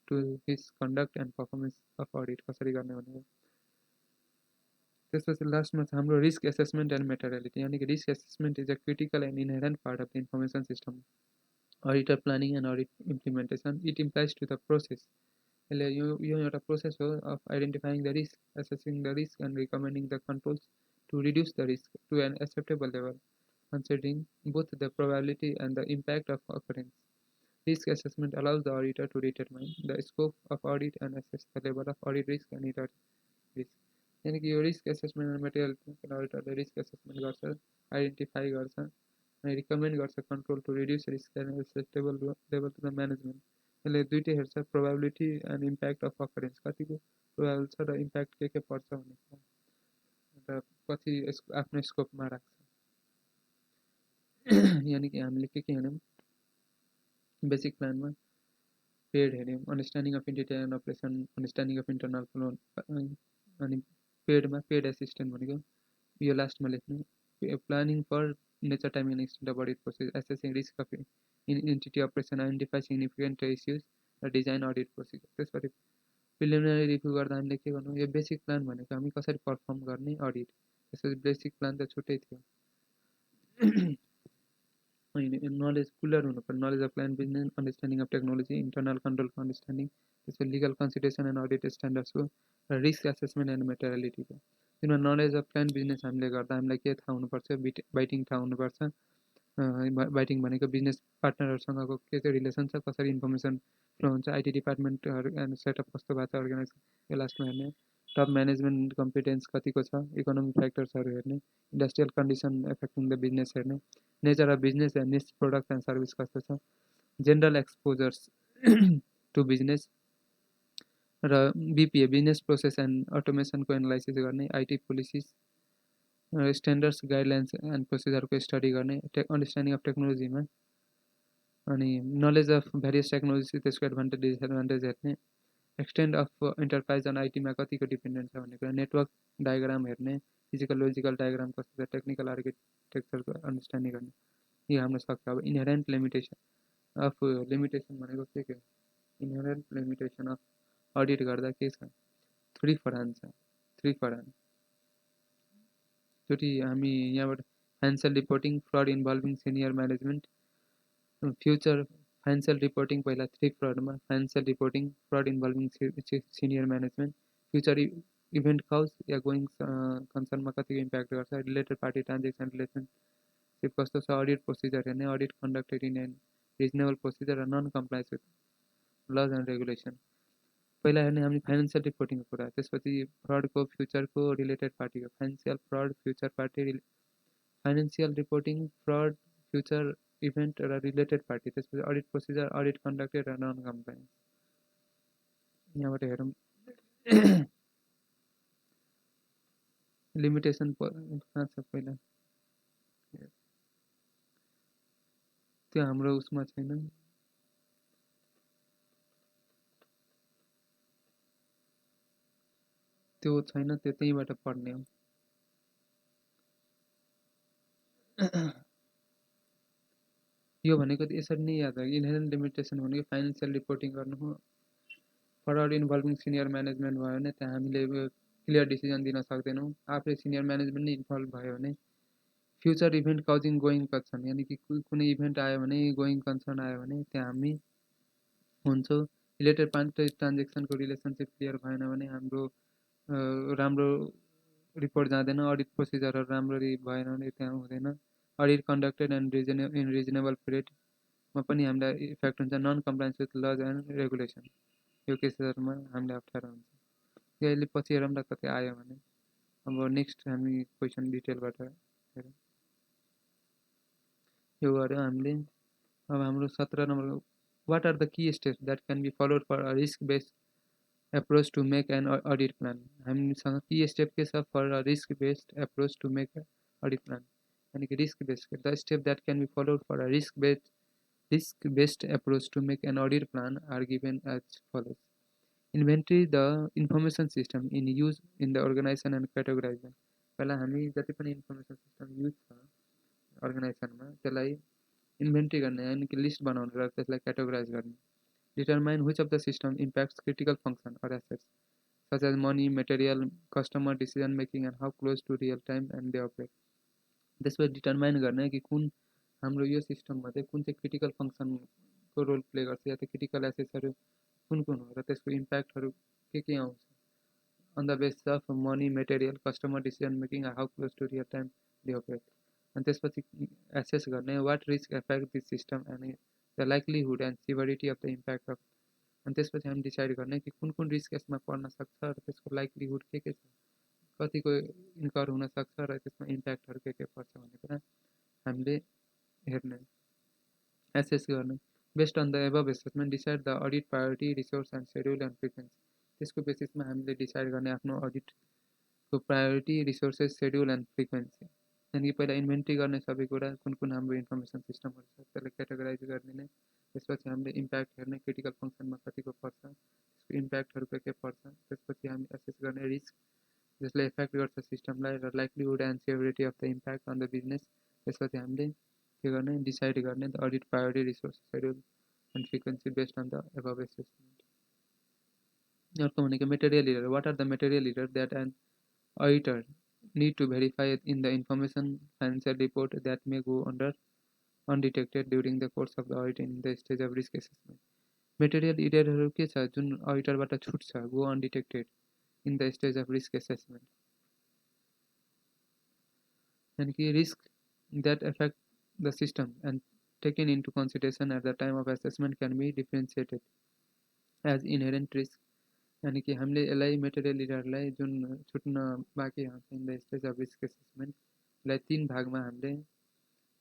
to his conduct and performance of audit कसरी गर्ने भनेर। त्यसपछि लास्टमा छ हाम्रो रिस्क एसेसमेन्ट एन्ड मेटेरियलिटी। यानि कि risk assessment is a critical and inherent part of the information system auditor planning and audit implementation. It implies to the process. यसले यो एउटा प्रोसेस हो of identifying the risk, assessing the risk and recommending the controls to reduce the risk to an acceptable level, considering both the probability and the impact of occurrence. Risk assessment allows the auditor to determine the scope of audit and assess the level of audit risk and error risk. यानी कि यो risk assessment and material अडिटरले risk assessment गर्छ, identify गर्छ अनि recommend गर्छ control to reduce risk and acceptable level to the management. यसले दुइटै हेर्छ, probability and impact of occurrence, कतिको प्रोबेबल छ र इम्प्याक्ट के पर्छ भन्ने कुरा र पछि यसको आफ्नो स्कोपमा राख्छ। यानि कि हामीले के हेर्यौँ, बेसिक प्लानमा पेड हेऱ्यौँ, understanding of interior and operation, understanding of internal flow, अनि पेडमा पेड एसिस्टेन्ट भनेको यो लास्टमा लेख्नु, planning for nature time and extent of audit process, assessing risk of entity operation, identify significant issues र डिजाइन अडिट प्रोसिजर। त्यसपछि प्रिलिमिनरी रिभ्यू गर्दा हामीले के गर्नु, यो बेसिक प्लान भनेको हामी कसरी पर्फर्म गर्ने अडिट। त्यसपछि बेसिक प्लान त छुट्टै थियो। नलेज कुलर हुनु पर्यो, knowledge of plan business, understanding of technology, internal कन्ट्रोलको अन्डरस्ट्यान्डिङ, त्यसपछि लिगल कन्सिडरेसन एन्ड अडिट स्ट्यान्डर्ड्सको र रिस्क एसेसमेन्ट एन्ड मेटेरियलिटीको। जुन नलेज अफ प्लान बिजनेस हामीले गर्दा हामीलाई के थाहा हुनुपर्छ, बाइटिङ थाहा हुनुपर्छ। बाइटिङ भनेको बिजनेस पार्टनरहरूसँगको के चाहिँ रिलेसन छ, कसरी इन्फर्मेसन फ्लो हुन्छ, आइटी डिपार्टमेन्टहरू एन्ड सेटअप कस्तो भएको छ अर्गनाइज, यो लास्टमा हेर्ने। टप म्यानेजमेन्ट कम्पिटेन्स कतिको छ, इकोनोमिक फ्याक्टर्सहरू हेर्ने, industrial condition affecting the business हेर्ने, nature of business and niche product and service कस्तो छ, जेनरल एक्सपोजर्स टु बिजनेस र बिपिए बिजनेस प्रोसेस एन्ड अटोमेसनको एनालाइसिस गर्ने, IT policies, standards guidelines and प्रोसिजरको स्टडी गर्ने, अन्डरस्ट्यान्डिङ अफ टेक्नोलोजीमा, अनि नलेज अफ भेरियस टेक्नोलोजी, त्यसको एडभान्टेज डिसएडभान्टेज हेर्ने, एक्सटेन्ड अफ इन्टरप्राइज एन्ड आइटीमा कतिको डिपेन्डेन्ट छ भन्ने कुरा, नेटवर्क डायग्राम हेर्ने, फिजिकल लोजिकल डायग्राम कस्तो छ, टेक्निकल आर्किटेक्चरको अन्डरस्ट्यान्डिङ गर्ने यो हाम्रो सक्छ। अब इनहेरेन्ट लिमिटेसन भनेको के हो? इनहेरेन्ट लिमिटेसन अफ अडिट गर्दा के छ? थ्री फरान छ, थ्री फरान। चोटि हामी यहाँबाट financial reporting, fraud involving senior management, future financial reporting पहिला थ्री फ्रडमा, financial reporting, fraud involving senior management, future event cause या गोइङ कन्सर्नमा कतिको इम्प्याक्ट गर्छ, रिलेटेड पार्टी ट्रान्जेक्सन रिलेसनसिप कस्तो छ, अडिट प्रोसिजर हेर्ने, audit conducted in an reasonable procedure र non compliance with laws and regulation. पहिला हेर्ने हामी फाइनेन्सियल रिपोर्टिङको कुरा, त्यसपछि फ्रडको, फ्युचरको, रिलेटेड पार्टीको। Financial fraud, future party, financial reporting, fraud, future event र रिलेटेड पार्टी, त्यसपछि अडिट प्रोसिजर, अडिट कन्डक्टेड र नन कम्प्लायन्स। यहाँबाट हेरौँ लिमिटेसन कहाँ छ पहिला, त्यो हाम्रो उसमा छैन, त्यो छैन, त्यो त्यहीँबाट पढ्ने हो। यो भनेको यसरी नै याद भयो, इनहेरेन्ट लिमिटेसन भनेको फाइनेन्सियल रिपोर्टिङ गर्नु हो, फ्रड इन्भल्भिङ सिनियर म्यानेजमेन्ट भयो भने त्यहाँ हामीले क्लियर डिसिजन दिन सक्दैनौँ, आफै सिनियर म्यानेजमेन्ट नै इन्भल्भ भयो भने। Future event causing going concern, यानि कि कुनै इभेन्ट आयो भने, गोइङ कन्सर्न आयो भने त्यहाँ हामी हुन्छौँ। रिलेटेड पार्टी ट्रान्जेक्सनको रिलेसनसिप क्लियर भएन भने हाम्रो राम्रो रिपोर्ट जाँदैन, अडिट प्रोसिजरहरू राम्ररी भएन भने त्यहाँ हुँदैन। Audit conducted and in reasonable पिरियडमा पनि हामीलाई इफेक्ट हुन्छ, non compliance with laws and regulation, यो केसहरूमा हामीले अप्ठ्यारो हुन्छ। यसले पछि हेरौँ न कतै आयो भने। अब नेक्स्ट हामी क्वेसन डिटेलबाट हेरौँ। यो गऱ्यो हामीले। अब हाम्रो 17 नम्बरको, what are the key steps that can be followed for a risk based approach to make an audit plan. हामीसँग की स्टेप के छ for a risk based approach to make audit plan, यानि कि risk based, the step that can be followed for a risk based approach to make an audit plan are given as follows. Inventory the information system in use in the organization and categorize them. पहिला हामी जति पनि information system use छ अर्गनाइजेसनमा त्यसलाई inventory गर्ने, यानि कि list बनाउनु र त्यसलाई क्याटेगोराइज गर्ने। Determine which of the system impacts critical function or assets such as money, material, customer decision making and how close to real time and they operate. त्यसपछि डिटरमाइन गर्ने कि कुन हाम्रो यो सिस्टममा चाहिँ कुन चाहिँ क्रिटिकल फङ्सनको रोल प्ले गर्छ, या त क्रिटिकल एसेट्सहरू कुन कुन हो र त्यसको इम्प्याक्टहरू के आउँछ on the basis of money, material, customer decision making, how close to real time they operate. अनि त्यसपछि एसेस गर्ने what risk affect this system and the likelihood and severity of the impact of. अनि त्यसपछि हामी decide गर्ने कि कुन कुन रिस्क यसमा पर्न सक्छ र त्यसको लाइक्लीहुड के छ, कतिको इन्कर हुनसक्छ र त्यसमा इम्प्याक्टहरू के पर्छ भन्ने कुरा हामीले हेर्ने, एसेस गर्ने। Based on the above assessment decide the audit priority, resource and schedule and frequency. त्यसको बेसिसमा हामीले डिसाइड गर्ने आफ्नो अडिटको priority, resources, schedule and frequency. यानि कि पहिला इन्भेन्ट्री गर्ने सबै कुरा, कुन कुन हाम्रो इन्फर्मेसन सिस्टमहरू छ त्यसलाई क्याटेगोराइज गरिदिने, त्यसपछि हामीले इम्प्याक्ट हेर्ने, क्रिटिकल फङ्सनमा कतिको पर्छ, त्यसको इम्प्याक्टहरू के पर्छ, त्यसपछि हामी एसेस गर्ने रिस्क जसले इफेक्ट गर्छ सिस्टमलाई र likelihood and severity of the impact on the business. त्यसपछि हामीले के गर्ने, डिसाइड गर्ने the audit priority, resource, schedule and frequency based on the above assessment. अर्को भनेको material error, what are the material error that an auditor need to verify in the information financial report that may go under undetected during the course of the audit in the stage of risk assessment. Material इररहरू के छ जुन अडिटरबाट छुट्छ, go undetected in the stage of risk assessment, यानि कि risk that affect the system and taken into consideration at the time of assessment can be differentiated as inherent risk. यानि कि हामीले यसलाई मेटेरियल इररलाई जुन छुट्न बाँकी हुन्छ in the stage of risk एसेसमेन्टलाई 3 भागमा हामीले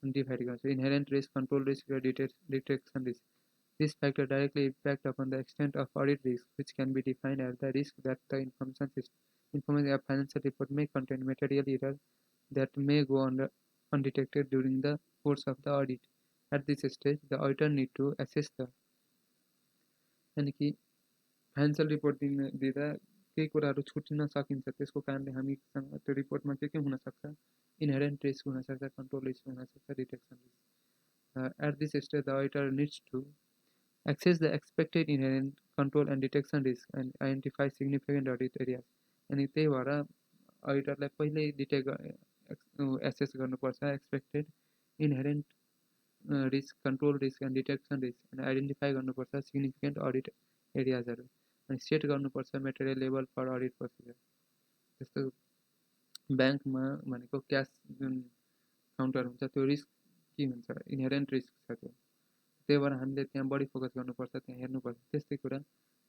डिभाइड गर्छौँ, इनहेरेन्ट रिस्क, कन्ट्रोल रिस्क र detection risk. This factor directly impact upon the extent of audit risk, which can be defined as the risk that the information of financial report may contain material error that may go undetected during the course of the audit. At this stage, the auditor need to assess the, यानी कि financial report दिँदा केही कुराहरू छुटिन सकिन्छ, त्यसको कारणले हामीसँग त्यो रिपोर्टमा के हुनसक्छ, इनहेरेन्ट रिस्क हुनसक्छ, कन्ट्रोल रिस्क हुनसक्छ, detection risk. At this stage, the auditor needs to assess the expected inherent control and detection risk and identify significant audit areas. अनि त्यही भएर अडिटरलाई पहिल्यै एसेस गर्नुपर्छ expected inherent risk, control risk and detection risk, अनि identify गर्नुपर्छ significant audit एरियाजहरू, अनि set गर्नुपर्छ material level for audit procedure. जस्तो ब्याङ्कमा भनेको क्यास जुन काउन्टर हुन्छ त्यो रिस्क के हुन्छ, इनहेरेन्ट रिस्क छ त्यो, त्यही भएर हामीले त्यहाँ बढी फोकस गर्नुपर्छ, त्यहाँ हेर्नुपर्छ. त्यस्तै कुरा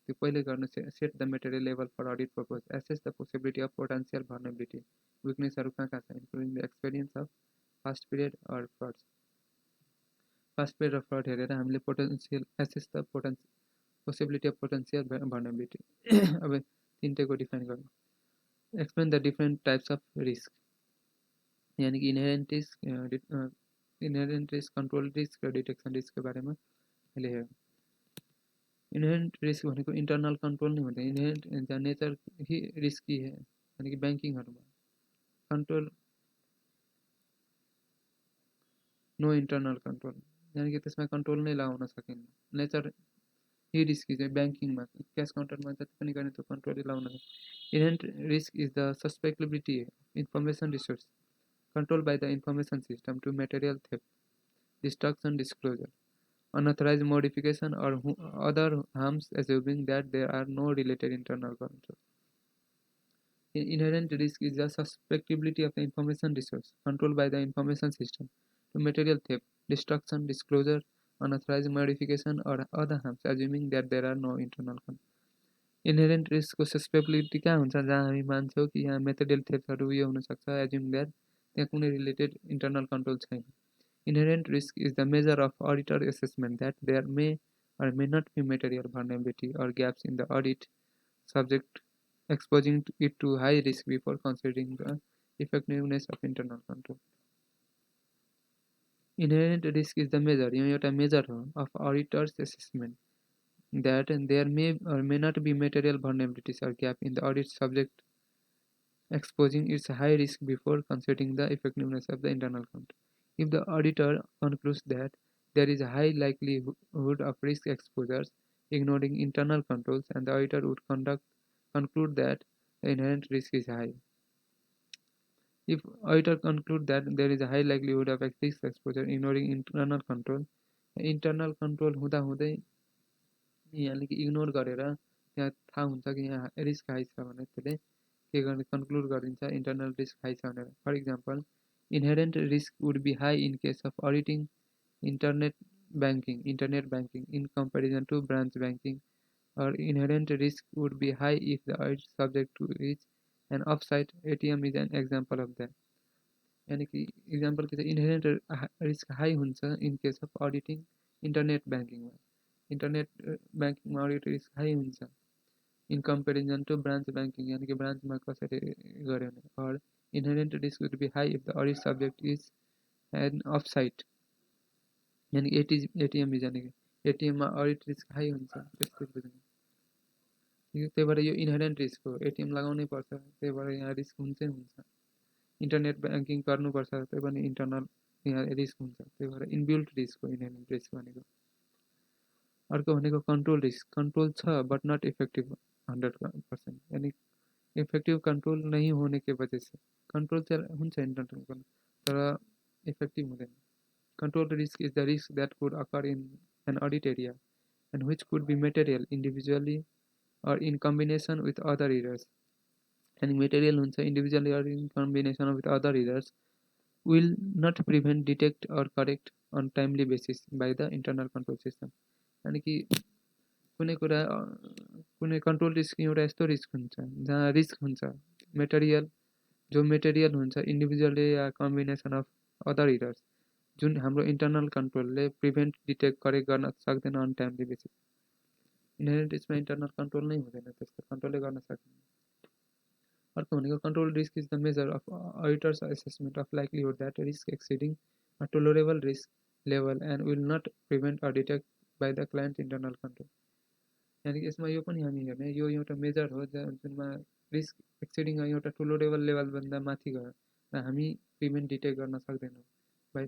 त्यो पहिले गर्नु, set the material level for audit purpose, assess the possibility of potential vulnerability, विकनेसहरू कहाँ कहाँ छ, including the experience of past period or frauds. Past period of fraud हेरेर हामीले potential, assess the possibility of potential vulnerability. अब तिनटैको define गर्नु. Explain the different types of risk, यानि कि इनहेरेन्ट रिस्क, कन्ट्रोल रिस्क र डिटेक्सन रिस्कको बारेमा अहिले हेरौँ. इनहेरेन्ट रिस्क भनेको इन्टरनल कन्ट्रोल नै हुँदैन. Inherent the nature Hee risky है, यानि कि ब्याङ्किङहरूमा कन्ट्रोल नो इन्टरनल कन्ट्रोल, यानि कि त्यसमा कन्ट्रोल नै लगाउन सकिन्न. नेचर ही रिस्की चाहिँ ब्याङ्किङमा, क्यास काउन्टरमा जति पनि गर्ने त्यो कन्ट्रोलै लगाउन सक्छ. Inherent risk is the susceptibility information resource controlled by the information system to material theft, destruction, disclosure, unauthorized modification or other harms, assuming that there are no related internal control. Inherent risk is the susceptibility of the information resource controlled by the information system to material theft, destruction, disclosure, unauthorized modification or other harms, assuming that there are no internal control. Inherent रिस्कको susceptibility कहाँ हुन्छ, जहाँ हामी मान्छौँ कि यहाँ material थेफ्टहरू उयो हुनसक्छ, एज्युम द्याट त्यहाँ कुनै रिलेटेड इन्टरनल कन्ट्रोल छैन. Inherent risk is the measure of auditor assessment that there may or may not be material vulnerability or gaps in the audit subject, exposing it to high risk before considering the effectiveness of internal control. Inherent risk is the measure, यो एउटा major हो, of auditors assessment that there may or may not be material vulnerabilities or gap in the audit subject, exposing its high risk before considering the effectiveness of the internal control. If the auditor concludes that there is a high likelihood of risk exposures, ignoring internal controls, and the auditor would conclude that the inherent risk is high. If auditor conclude that there is a high likelihood of risk exposure, ignoring internal control हुँदै यहाँले कि ignore गरेर त्यहाँ थाहा हुन्छ कि यहाँ risk high छ भने त्यसले के गर्ने, कन्क्लुड गरिदिन्छ इन्टरनल रिस्क हाई छ भनेर. For example, inherent risk would be high in case of auditing internet banking in comparison to branch banking, or inherent risk would be high if the audit subject to is an offsite ATM is an example of that. यानी कि example के चाहिँ inherent risk high हुन्छ in case of auditing internet banking मा, internet banking मा audit risk high हुन्छ in comparison to branch banking, यानी कि branch मा कसरी गर्यो भने, or inherent risk would be high if the audit subject is an offsite, यानी एटिएम जाने कि एटिएममा अडिट रिस्क हाई हुन्छ, त्यस्तै बुझ्नु. त्यही भएर यो इनहेरेन्ट रिस्क हो, एटिएम लगाउनै पर्छ, त्यही भएर यहाँ रिस्क हुन्छै हुन्छ. इन्टरनेट ब्याङ्किङ गर्नुपर्छ, त्यही पनि इन्टरनल यहाँ रिस्क हुन्छ, त्यही भएर इनबिल्ट रिस्क हो इनहेरेन्ट रिस्क भनेको. अर्को भनेको कन्ट्रोल रिस्क. कन्ट्रोल छ बट नट इफेक्टिभ 100%, यानी इफेक्टिभ कन्ट्रोल नै होने के वजह से कन्ट्रोल चाहिँ हुन्छ इन्टरनल तर इफेक्टिभ हुँदैन. Control risk is the risk that could occur in an audit area and which could be material individually or in combination with other errors. And material huncha individually or in combination with other errors will not prevent, detect or correct on timely basis by the internal control system. यानी कि कुनै कुरा कुनै control risk एउटा यस्तो risk हुन्छ जहाँ risk हुन्छ मेटेरियल, जो मेटेरियल हुन्छ इन्डिभिजुअली या कम्बिनेसन अफ अदर इरर्स, जुन हाम्रो इन्टरनल कन्ट्रोलले प्रिभेन्ट, डिटेक्ट, करेक्ट गर्न सक्दैन अन टाइमली बेसिस. इनहेरेन्ट रिस्कमा इन्टरनल कन्ट्रोल नै हुँदैन, त्यसको कन्ट्रोलै गर्न सकिन्न. अर्को भनेको control risk is the measure of auditors assessment of likelihood that risk exceeding a tolerable risk level and will not prevent or detect by the client internal control. यानि कि यसमा यो पनि हामी हेर्ने यो एउटा मेजर हो जुनमा रिस्क एक्सिडिङ एउटा ठुलो लेभलभन्दा माथि गयो र हामी प्रिभेन्ट डिटेक्ट गर्न सक्दैनौँ by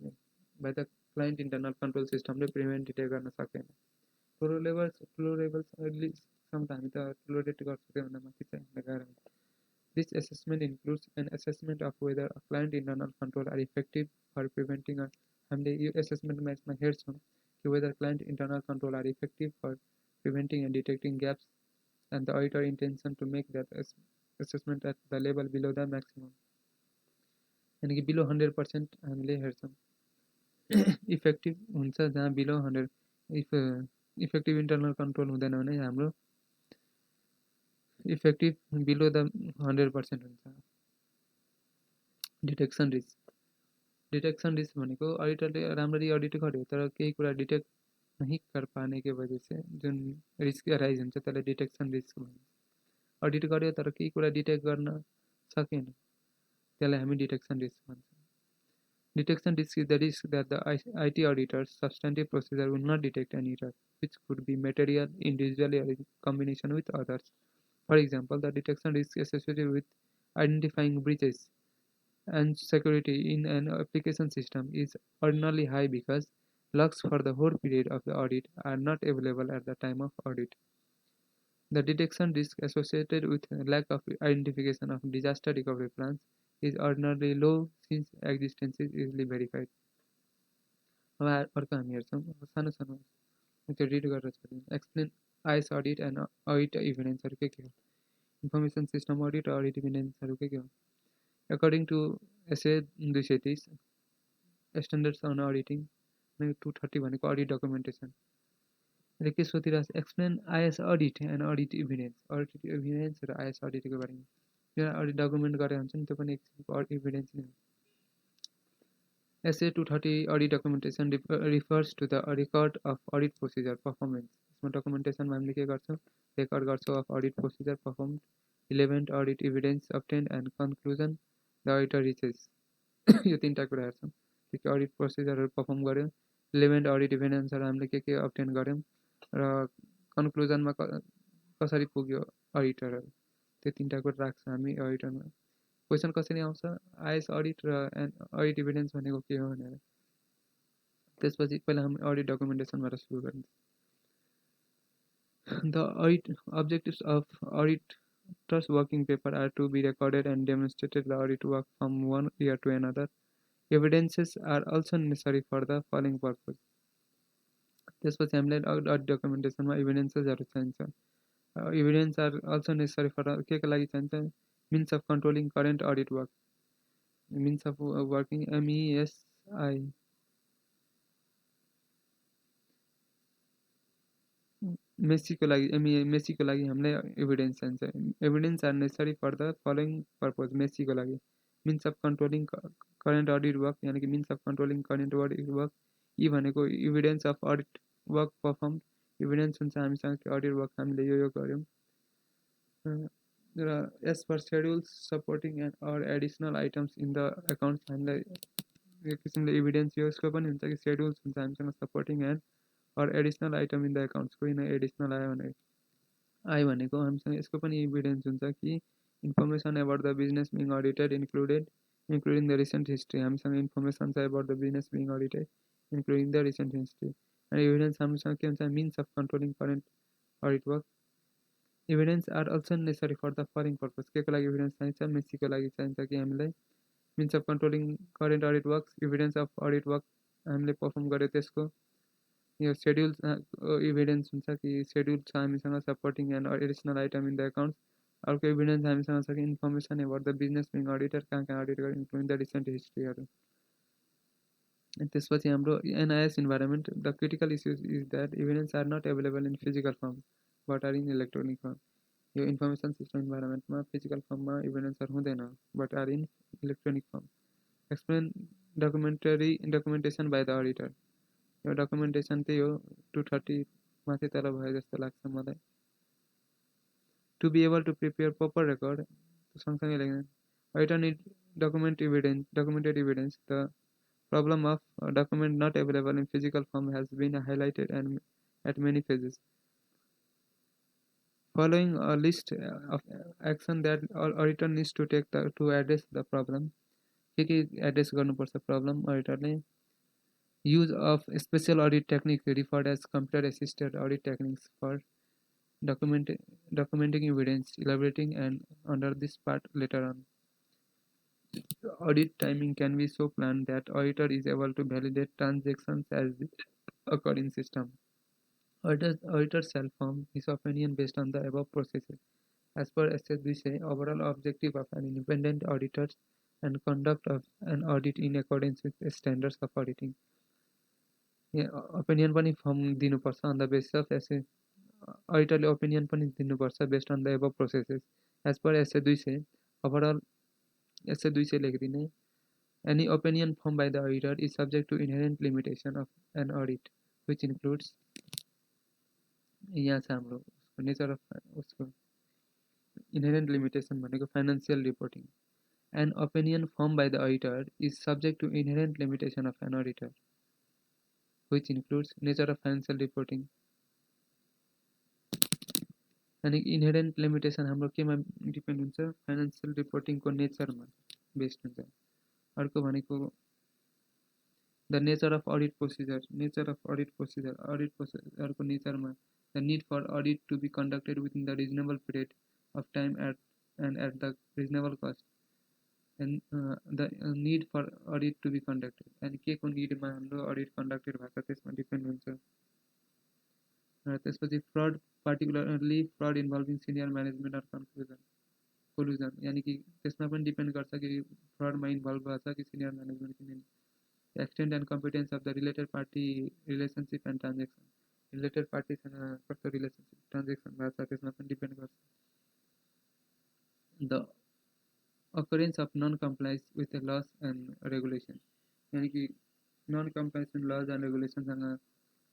by the client internal control सिस्टमले प्रिभेन्ट डिटेक्ट गर्न सक्दैन। ठुलो लेभलसम्म त हामी त ठुलो डिटेक्ट गर्छ त्योभन्दा माथि चाहिँ हामीलाई गाह्रो हुन्छ। This assessment includes an assessment of whether a client internal control are effective for preventing a हामीले यो एसेसमेन्टमा यसमा हेर्छौँ कि whether client internal control are effective for preventing and detecting gaps and the auditor intention to make that assessment at the level below the maximum यानि कि below 100% हामीले हेर्छौँ effective हुन्छ जहाँ below 100 if effective internal control हुँदैन भने हाम्रो effective below the 100% हुन्छ। डिटेक्सन रिस्क भनेको अडिटरले राम्ररी अडिट गर्यो तर केही कुरा डिटेक्ट नहीं कर पाने के वजह से जुन रिस्क अराइज हुन्छ त्यसलाई डिटेक्सन रिस्क भन्छ। अडिट गर्यो तर केही कुरा डिटेक्ट गर्न सकेन त्यसलाई हामी डिटेक्सन रिस्क भन्छौँ। Detection risk is the risk that the IT auditor's substantive procedure will not detect an error, which could be material, individually, or in combination with others. For example, the detection risk associated with identifying breaches and security in an application system is ordinarily high because logs for the whole period of the audit are not available at the time of audit. The detection risk associated with lack of identification of disaster recovery plans is ordinarily low since existence is easily verified. अब अर्को हामी हेर्छौँ सानो सानो त्यो read गरेर छोड्यौँ। Explain IS audit and audit इभिडेन्सहरू के हो, इन्फर्मेसन सिस्टम अडिट र अडिट इभिडेन्सहरू के हो। According to SA 230 standards on auditing 230 भनेको अडिट डकुमेन्टेसन ले के सोधिरहेको छ, explain IS audit and audit evidence र आइएस अडिटको बारेमा। यो अडिट डकुमेन्ट गरेर हुन्छ नि त्यो पनि एक किसिमको इभिडेन्स नै हो। SA 230 audit documentation refers to the record of audit procedure performance. यसमा डकुमेन्टेसनमा हामीले के गर्छौँ, रेकर्ड गर्छौँ of audit procedure perform, relevant audit evidence obtained and conclusion the auditor reaches. यो तिनवटा कुरा हेर्छौँ के अडिट प्रोसिजरहरू पर्फर्म गऱ्यौँ, रिलेभेन्ट अडिट इभिडेन्सहरू हामीले के अब्टेन गऱ्यौँ र कन्क्लुजनमा कसरी पुग्यो अडिटरहरू, त्यो तिनवटा कुरा राख्छ हामी अडिटरमा। क्वेसन कसरी आउँछ, आइएस अडिट र अडिट इभिडेन्स भनेको के हो भनेर। त्यसपछि पहिला हामी अडिट डकुमेन्टेसनबाट सुरु गरिन्छ। The audit objectives of auditor's working paper are to be recorded and demonstrated the audit work from one year to another. Evidences are also necessary for the following purpose. त्यसपछि हामीलाई अडिट डकुमेन्टेसनमा इभिडेन्सेसहरू चाहिन्छ। Evidence are also necessary for के लागि चाहिन्छ, means of controlling current audit work, means of working MESI मेसीको लागि हामीलाई एभिडेन्स चाहिन्छ। Evidence are necessary for the following purpose. मेसीको लागि means of controlling current audit work यानि कि means of controlling current audit work. यी भनेको evidence of audit work perform, evidence हुन्छ हामीसँग अडिट वर्क हामीले यो गऱ्यौँ र as per schedules supporting and or additional items in the accounts. हामीलाई एक किसिमले इभिडेन्स यसको पनि हुन्छ कि सेड्युल्स हुन्छ हामीसँग supporting and or additional item in the accounts. कोही न एडिसनल आयो भनेको हामीसँग यसको पनि इभिडेन्स हुन्छ कि information about the business being audited including the recent history. हामीसँग इन्फर्मेसन छ about the business being audited including the recent history. अनि इभिडेन्स हामीसँग के हुन्छ, means of controlling current audit work. Evidence are also necessary for the following purpose. के को लागि evidence चाहिन्छ, मेसीको लागि चाहिन्छ कि हामीलाई means of controlling current audit work, evidence of audit work हामीले पर्फर्म गर्यो त्यसको। यो सेड्युल इभिडेन्स हुन्छ कि सेड्युल छ हामीसँग supporting and additional item in the accounts. अर्को इभिडेन्स हामीसँग छ कि information about the business being auditor, कहाँ अडिट गर्यो इन्क्लुडिङ द रिसेन्ट हिस्ट्रीहरू। त्यसपछि हाम्रो NIS environment. The critical issues is that evidence are not available in physical form but are in electronic form. यो इन्फर्मेसन सिस्टम इन्भाइरोमेन्टमा physical फर्ममा इभिडेन्सहरू हुँदैन but are in electronic form. Explain documentation by the auditor. यो documentation त्यही हो 230 माथि तल भयो जस्तो लाग्छ मलाई। To be able to prepare proper record सँगसँगै लेख्ने auditor need documented evidence. The problem of document not available in physical form has been highlighted and at many phases. following a list of action that auditor needs to take to address the problem. के address गर्नुपर्छ problem अडिटरले use of special audit technique referred as computer assisted audit techniques for documenting evidence elaborating and under this part later on. Audit timing can be so planned that auditor is able to validate transactions as they occur in system. Auditor shall form his opinion based on the above processes. As per SSBC, overall objective of an independent auditor and conduct of an audit in accordance with the standards of auditing. Opinion पनि form दिनुपर्छ on the basis of SA अडिटरले opinion पनि दिनुपर्छ based on the above processes as per SA 200 overall SA 200 लेखिदिने any opinion formed by the auditor is subject to inherent limitation of an audit which includes यहाँ छ हाम्रो nature of उसको inherent limitation भनेको financial reporting. An opinion formed by the auditor is subject to inherent limitation of an auditor which includes nature of financial reporting. अनि inherent limitation हाम्रो केमा depend हुन्छ financial रिपोर्टिङको नेचरमा based हुन्छ. अर्को भनेको the nature of audit प्रोसिजरको नेचरमा the need for audit to be conducted within the reasonable period of time at the reasonable cost and the need for audit to be conducted अनि के को निडमा हाम्रो audit conducted भएको त्यसमा depend हुन्छ. र त्यसपछि fraud particularly fraud involving senior management or collusion यानी कि त्यसमा पनि डिपेन्ड गर्छ कि फ्रडमा इन्भल्भ भएको छ कि सिनियर म्यानेजमेन्ट किन. Extent and competence of the related party relationship and transaction related पार्टीसँग कस्तो रिलेसनसिप ट्रान्जेक्सन भएको छ त्यसमा पनि डिपेन्ड गर्छ. The occurrence of non-compliance with the laws and regulations यानी कि non compliance with laws and रेगुलेसनसँग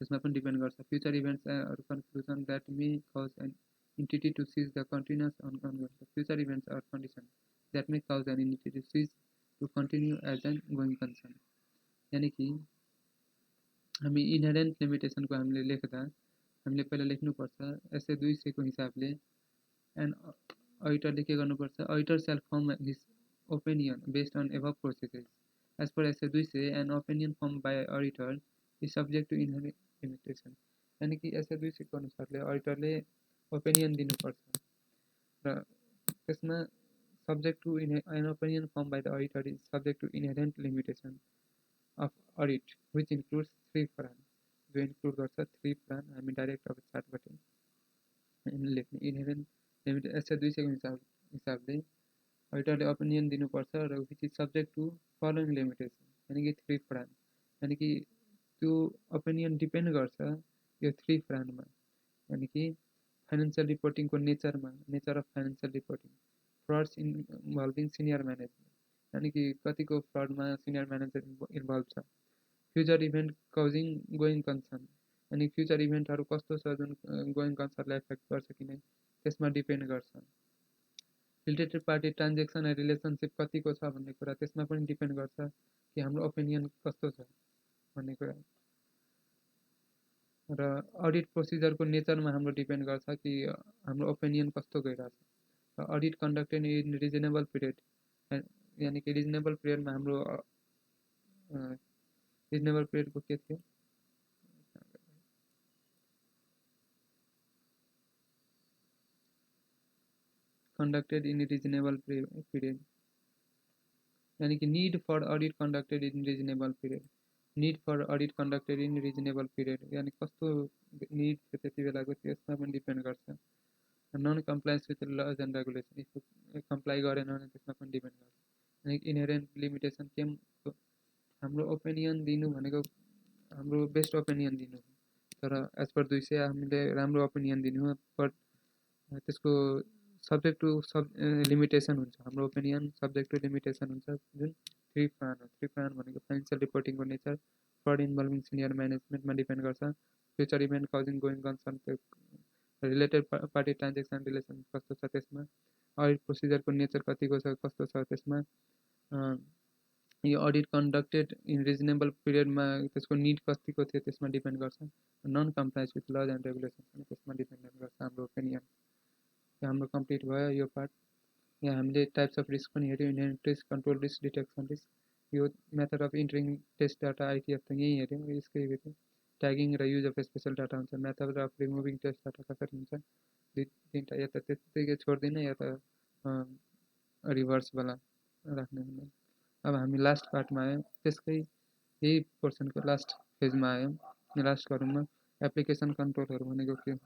त्यसमा पनि डिपेन्ड गर्छ. Future events or conclusion that may cause an entity to cease the continuous ongoing future events or conditions that may cause an entity to cease to continue as an going concern. यानी कि हामी inherent लिमिटेसनको हामीले लेख्दा हामीले पहिला लेख्नुपर्छ SA 200 को हिसाबले एन्ड अडिटरले के गर्नुपर्छ auditor shall form his opinion based on above processes as per SA 200 an opinion form by auditor is subject to inherent limitation. यानी कि एसए 200 को अनुसारले अडिटरले ओपिनियन दिनुपर्छ र त्यसमा subject to an opinion form by the auditor is subject to inherent limitation of audit which includes 3 प्रान जो include गर्छ 3 प्रान हामी डाइरेक्ट अब चार्टबाट लेख्ने इनहेरेन्ट लिमिट एसए 200 को हिसाबले अडिटरले ओपिनियन दिनुपर्छ र which is subject to following limitation यानी कि 3 प्रान यानी कि त्यो ओपिनियन डिपेन्ड गर्छ यो 3 प्रानमा यानी कि फाइनान्शियल रिपोर्टिङको nature of financial reporting frauds involving senior management यानी कि कतिको फ्रडमा सिनियर म्यानेजर इन्भल्भ छ. Future event causing going concern अनि फ्युचर इभेन्टहरू कस्तो छ जुन गोइङ कन्सर्नलाई एफेक्ट गर्छ कि नै त्यसमा डिपेन्ड गर्छ. Related party transaction and relationship कतिको छ भन्ने कुरा त्यसमा पनि डिपेन्ड गर्छ कि हाम्रो ओपिनियन कस्तो छ भन्ने कुरा. र अडिट प्रोसिजरको नेचरमा हाम्रो डिपेन्ड गर्छ कि हाम्रो ओपिनियन कस्तो गइरहेछ. र audit conducted in reasonable period यानी कि रिजनेबल पिरियडमा हाम्रो रिजनेबल पिरियडको के थियो conducted in a reasonable period यानी कि need for audit conducted in reasonable period यानी कस्तो need छ त्यति बेलाको त्यसमा पनि डिपेन्ड गर्छ. Non compliance with laws and regulation comply गरेन भने त्यसमा पनि डिपेन्ड गर्छ. अनि इनहेरेन्ट लिमिटेसन के हाम्रो ओपिनियन दिनु भनेको हाम्रो बेस्ट ओपिनियन दिनु तर एज पर 200 हामीले राम्रो ओपिनियन दिनु बट त्यसको सब्जेक्ट टु लिमिटेसन हुन्छ. हाम्रो ओपिनियन सब्जेक्ट टु लिमिटेसन हुन्छ जुन 3 प्रान हो. 3 प्रान भनेको फाइनान्शियल रिपोर्टिङको नेचर फ्रड इन्भल्भिङ सिनियर म्यानेजमेन्टमा डिपेन्ड गर्छ. Future event causing going concern related party transaction relation कस्तो छ त्यसमा अडिट प्रोसिजरको नेचर कतिको छ कस्तो छ त्यसमा यो अडिट कन्डक्टेड इन रिजनेबल पिरियडमा त्यसको निड कतिको थियो त्यसमा डिपेन्ड गर्छ. Non compliance with laws and regulation पनि त्यसमा डिपेन्ड गर्छ हाम्रो ओपिनियन. हाम्रो कम्प्लिट भयो यो पार्ट। यहाँ हामीले टाइप्स अफ रिस्क पनि हेऱ्यौँ, inherent risk, control risk, detection risk. यो method of entering test data ITF त यहीँ हेऱ्यौँ, यसकै हेऱ्यौँ। ट्यागिङ र युज अफ स्पेसल डाटा हुन्छ, method of removing test data कसरी हुन्छ, तिनवटा या त त्यत्तिकै छोडिदिने या त रिभर्सवाला राख्ने हुने। अब हामी लास्ट पार्टमा आयौँ, त्यसकै यही पोर्सनको लास्ट फेजमा आयौँ, लास्ट गरौँमा एप्लिकेसन कन्ट्रोलहरू भनेको के हो।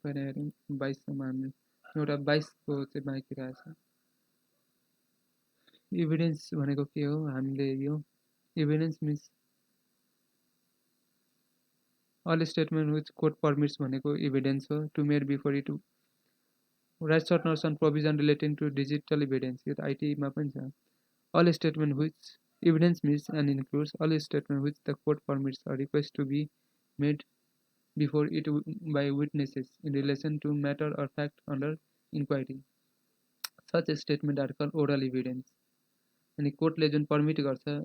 पहिला हेरौँ 22सम्म हामी एउटा 22को चाहिँ बाँकी रहेछ। इभिडेन्स भनेको के हो, हामीले यो evidence means all statement which court permits भनेको इभिडेन्स हो, to made before it right certain provision relating to digital evidence, यो त आइटीमा पनि छ। All statement which evidence means and includes all statements which the court permits a request to be made before it by witnesses in relation to matter or fact under inquiry. Such statements are called oral evidence. And the court ले जुन permit गर्छ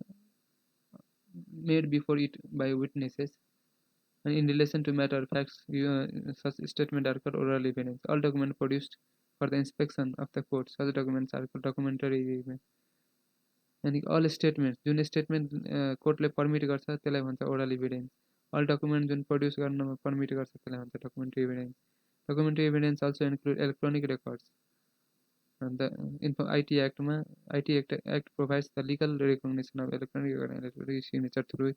made before it by witnesses and in relation to matter or facts, such statements are called oral evidence. All documents produced for the inspection of the court, such documents are called documentary evidence. अनि all statement जुन statement कोर्टले permit गर्छ त्यसलाई भन्छ oral evidence. All document जुन produce गर्नमा permit गर्छ त्यसलाई भन्छ documentary evidence. Documentary evidence also include electronic records. अन्त आइटी एक्टमा IT act provides the legal recognition of electronic signature through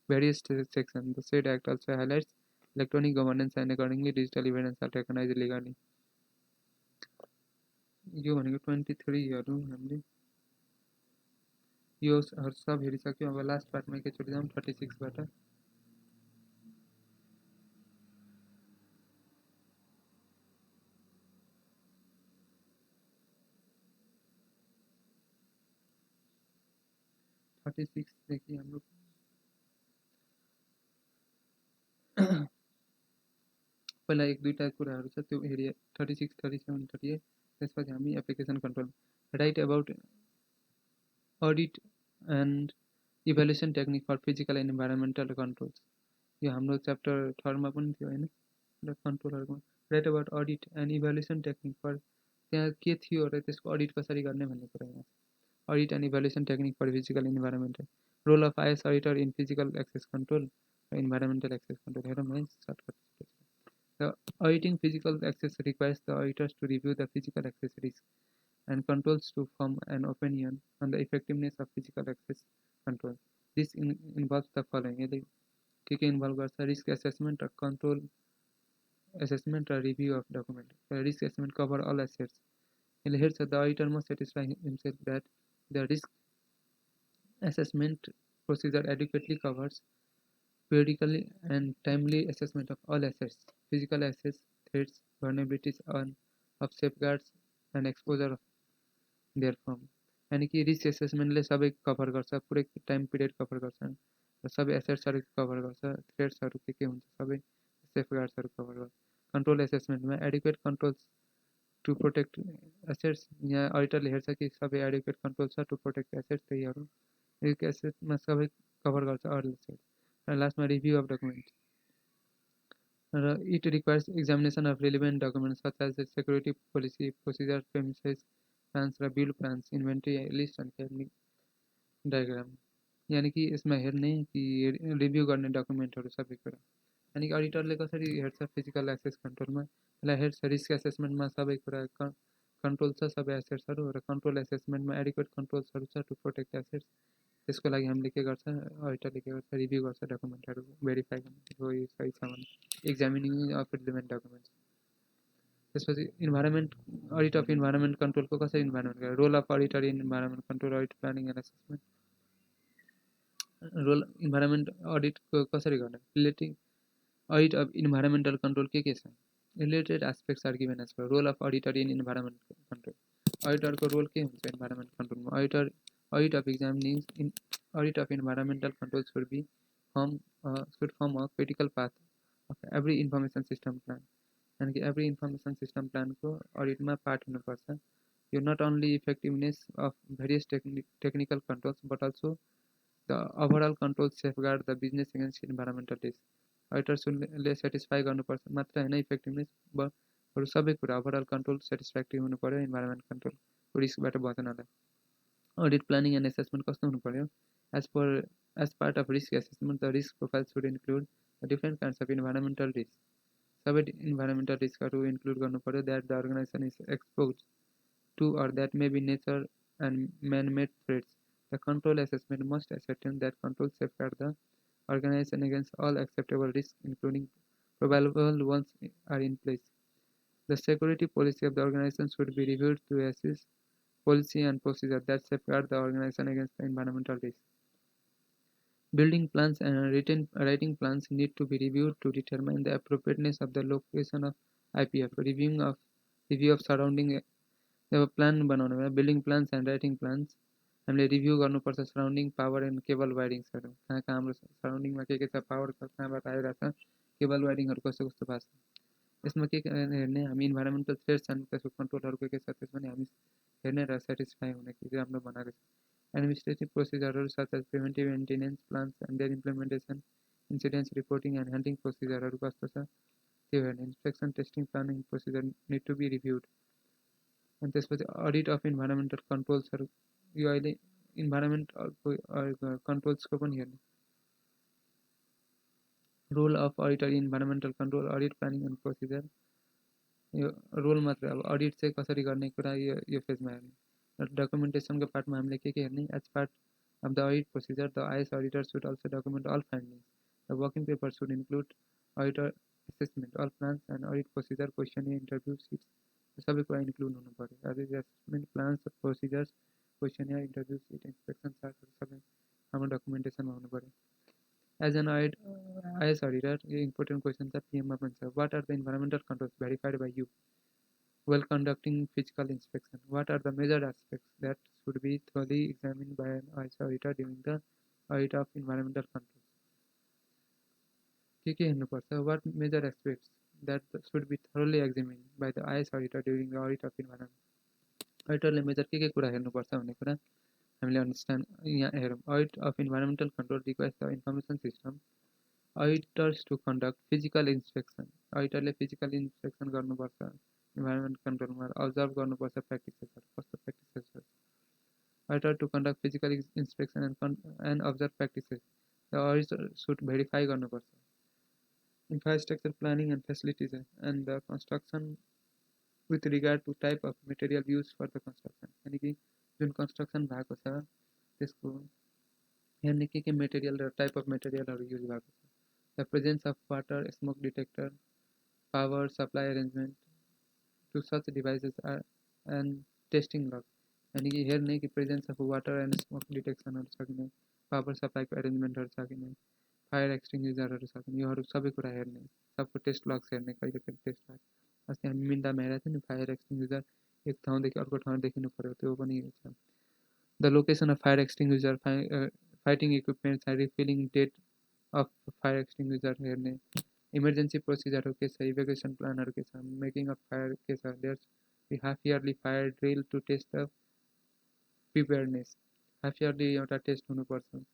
various section. The said act also highlights electronic governance and accordingly digital evidence are recognise legally. यो भनेको 23हरू हामीले यो सब हेरिसक्यो। अब last पार्टमा एकैचोटि जाउँ 36बाट। देखि हाम्रो पहिला एक दुईवटा कुराहरू छ त्यो हेरिए 36, 37, 38। त्यसपछि हामी application control right about audit and evaluation technique for physical and environmental controls. यो हाम्रो च्याप्टर 3मा पनि थियो होइन, कन्ट्रोलहरूको। Right about audit and evaluation technique for, त्यहाँ के थियो र त्यसको अडिट कसरी गर्ने भन्ने कुरा यहाँ। Audit and evaluation technique for physical and environmental, role of IS auditor in physical access control र इन्भाइरोमेन्टल एक्सेस कन्ट्रोल। हेरौँ है shortcut. The auditing physical access requires the auditors to review the physical access risk and controls to form an opinion on the effectiveness of physical access control. This involves the following. यदि के involve गर्छ, risk assessment र control assessment र review of document. Risk assessment cover all assets. यसले हेर्छ the auditor must satisfy himself that the risk assessment procedure adequately covers periodically and timely assessment of all assets, physical assets, threats, vulnerabilities, and of safeguards and exposure of their firm। यानी कि risk एसेसमेन्टले सबै cover गर्छ, पुरै time period cover गर्छ र सबै एसेट्सहरू cover गर्छ, थ्रेट्सहरू के हुन्छ सबै, सेफगार्ड्सहरू कभर गर्छ। कन्ट्रोल एसेसमेन्टमा adequate controls to protect assets, यहाँ अडिटरले हेर्छ कि सबै एडिक्वेट कन्ट्रोल छ टु प्रोटेक्ट एसेट्स, त्यहीहरू रिस्क एसेसमा सबै कभर गर्छ अल एसेट्स। र लास्टमा रिभ्यू अफ डकुमेन्ट र it requires examination of relevant documents such as security policy, procedure, premises plans र bill plans, inventory list and technique diagram. यानि कि यसमा हेर्ने कि रिभ्यू गर्ने डकुमेन्टहरू सबै कुरा। यानि कि अडिटरले कसरी हेर्छ फिजिकल एक्सेस कन्ट्रोलमा, त्यसलाई हेर्छ रिस्क एसेसमेन्टमा सबै कुरा कन्ट्रोल छ सबै एसेट्सहरू, र कन्ट्रोल एसेसमेन्टमा एडिक्वेट कन्ट्रोल्सहरू छ टु प्रोटेक्ट एसेट्स। त्यसको लागि हामीले के गर्छ, अडिटरले के गर्छ, रिभ्यू गर्छ डकुमेन्टहरू, भेरिफाई गर्ने हो यो सही छ भने, एक्जामिनिङ अफ रिलेभेन्ट डकुमेन्ट्स। त्यसपछि इन्भाइरोमेन्ट अडिट अफ इन्भाइरोमेन्ट कन्ट्रोलको कसरी इन्भाइरोमेन्ट गर्छ, role of auditor in environment control, audit planning and assessment. Role environment अडिटको कसरी गर्ने, relating audit of environmental control के छ, related aspects are given as for. Role of auditor in environment control, अडिटरको role के हुन्छ environment कन्ट्रोलमा। Audit of examining audit of environmental control should form a critical part of every information system plan। यानी कि every information system प्लानको अडिटमा part हुनुपर्छ। यो not only effectiveness of various technical controls but also the overall control safeguard the business against environmental risk. अडिटर्सले satisfy गर्नुपर्छ मात्र होइन, इफेक्टिभनेस बरु सबै कुरा ओभरअल कन्ट्रोल सेटिस्फ्याक्ट्री हुनु पर्यो इन्भाइरोमेन्ट कन्ट्रोलको रिस्कबाट बच्नलाई। अडिट प्लानिङ एन्ड एसेसमेन्ट कस्तो हुनु पर्यो? As part of risk assessment, the risk profile should include the different kinds of environmental risks. सबै इन्भाइरोमेन्टल रिस्कहरू इन्क्लुड गर्नु पर्यो that the organization is expose to or that may be nature and man-made threats. The control assessment must ascertain that controls safeguard the organization against all acceptable risks, including probable ones, are in place. The security policy of the organization should be reviewed to assess policy and procedure that safeguard the organization against the environmental risks. Building plans and writing plans need to be reviewed to determine the appropriateness of the location of IPF. Review of surrounding. जब plan बनाउने बेला building plans and writing plans हामीले review गर्नुपर्छ surrounding power and cable वायरिङ्सहरू कहाँ कहाँ हाम्रो सराउन्डिङमा के छ पावर कहाँबाट आइरहेछ केबल वायरिङहरू कस्तो कस्तो भएको छ यसमा के हेर्ने हामी इन्भाइरोमेन्टल थ्रेट्स एन्ड त्यसको कन्ट्रोलहरू के छ त्यसमा नि हामी हेर्ने र सेटिस्फाई हुने के राम्रो बनाएको छ। एडमिनिस्ट्रेटिभ प्रोसिजरहरू such as preventive maintenance plans and their implementation incidents reporting and handling प्रोसिजरहरू कस्तो छ त्यो हेर्ने। Inspection testing planning procedure need to be reviewed. अनि त्यसपछि अडिट अफ इन्भाइरोमेन्टल कन्ट्रोल्सहरू यो अहिले इन्भाइरोमेन्टको कन्ट्रोल्सको पनि हेर्ने। Role of auditor in environmental control audit planning and procedure यो रोल मात्रै अब अडिट चाहिँ कसरी गर्ने कुरा यो फेजमा हेर्ने। डकुमेन्टेसनको पार्टमा हामीले के हेर्ने as part of the audit procedure the IS auditor should also document all findings. The working paper should include auditor assessment all plans and audit procedure question interview sheets सबै कुरा इन्क्लुड हुनु पर्यो। Assessment plans procedures question interview sheet inspection चार्टहरू सबै हाम्रो डकुमेन्टेसनमा हुनु पर्यो। As an IS auditor, important question छ PM पनि छ। What are the environmental controls verified by you while conducting physical inspection? What are the major aspects that should be thoroughly examined by an IS auditor during the audit of environmental controls? के हेर्नुपर्छ? What major aspects that should be thoroughly examined by the IS auditor during the audit of environment? अडिटरले major के कुरा हेर्नुपर्छ भन्ने कुरा हामीले understand यहाँ हेरौँ। Audit of environmental control request the information system auditors to conduct physical inspection. अडिटरले फिजिकल इन्सपेक्सन गर्नुपर्छ इन्भाइरोमेन्ट कन्ट्रोलमा अब्जर्भ गर्नुपर्छ प्र्याक्टिसेसहरू कस्तो प्र्याक्टिसेसहरू। Auditor to conduct physical inspection and observe practices the auditor should verify गर्नुपर्छ infrastructure planning and facilities and the construction with regard to type of material used for the construction। यानी कि जुन construction भएको छ त्यसको हेर्ने के मेटेरियल र टाइप अफ मेटेरियलहरू युज भएको छ। The presence of water smoke detector power supply arrangement to such devices and testing log यानी कि हेर्ने कि presence of water and smoke डिटेक्सनहरू छ कि नै पावर सप्लाईको एरेन्जमेन्टहरू छ कि नै फायर एक्सटिङ्ग्युजरहरू छ कि नै योहरू सबै कुरा हेर्ने सबको टेस्ट लग्स हेर्ने कहिले कहिले टेस्ट लग। अस्ति हामी मिन्डामा हेरेको थियौँ नि फायर एक्सटिङ्ग्युजर एक ठाउँदेखि अर्को ठाउँ देखिनु पर्यो त्यो पनि छ। The location of fire extinguisher fighting equipments and refilling date of fire extinguisher हेर्ने। इमर्जेन्सी प्रोसिजरहरू के छ इभ्याकुएसन प्लानहरू के छ मेकिङ अफ फायर के छ there's be half yearly fire drill to test the preparedness half yearly एउटा टेस्ट हुनुपर्छ।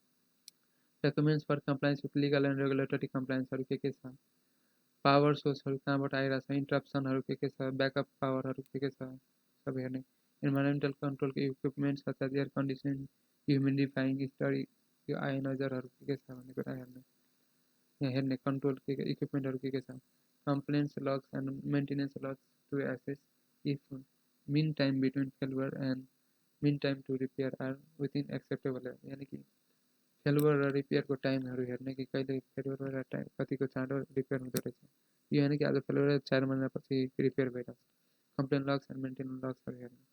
Documents for compliance with legal and regulatory कम्प्लायन्सहरू के छ पावर सोर्सहरू कहाँबाट आइरहेछ इन्टरप्सनहरू के छ ब्याकअप पावरहरू के छ सबै हेर्ने। इन्भाइरोमेन्टल कन्ट्रोलको equipments such as air conditioning humidifying study यो आयोनाइजरहरू के छ भन्ने कुरा हेर्ने। यहाँ हेर्ने कन्ट्रोल के इक्विपमेन्टहरू के छ complaints logs and maintenance logs to assess if mean time between failure and mean time to repair are within acceptable यानी कि फेलुवर र रिपेयरको टाइमहरू हेर्ने कि कहिले फेलुवर र टाइम कतिको चाँडो रिपेयर हुँदो रहेछ यो होइन कि आज फेलुवर 4 महिनापछि रिपेयर भइरहेछ। कम्प्लेन लग्स एन्ड मेन्टेनेन्स लग्सहरू हेर्ने।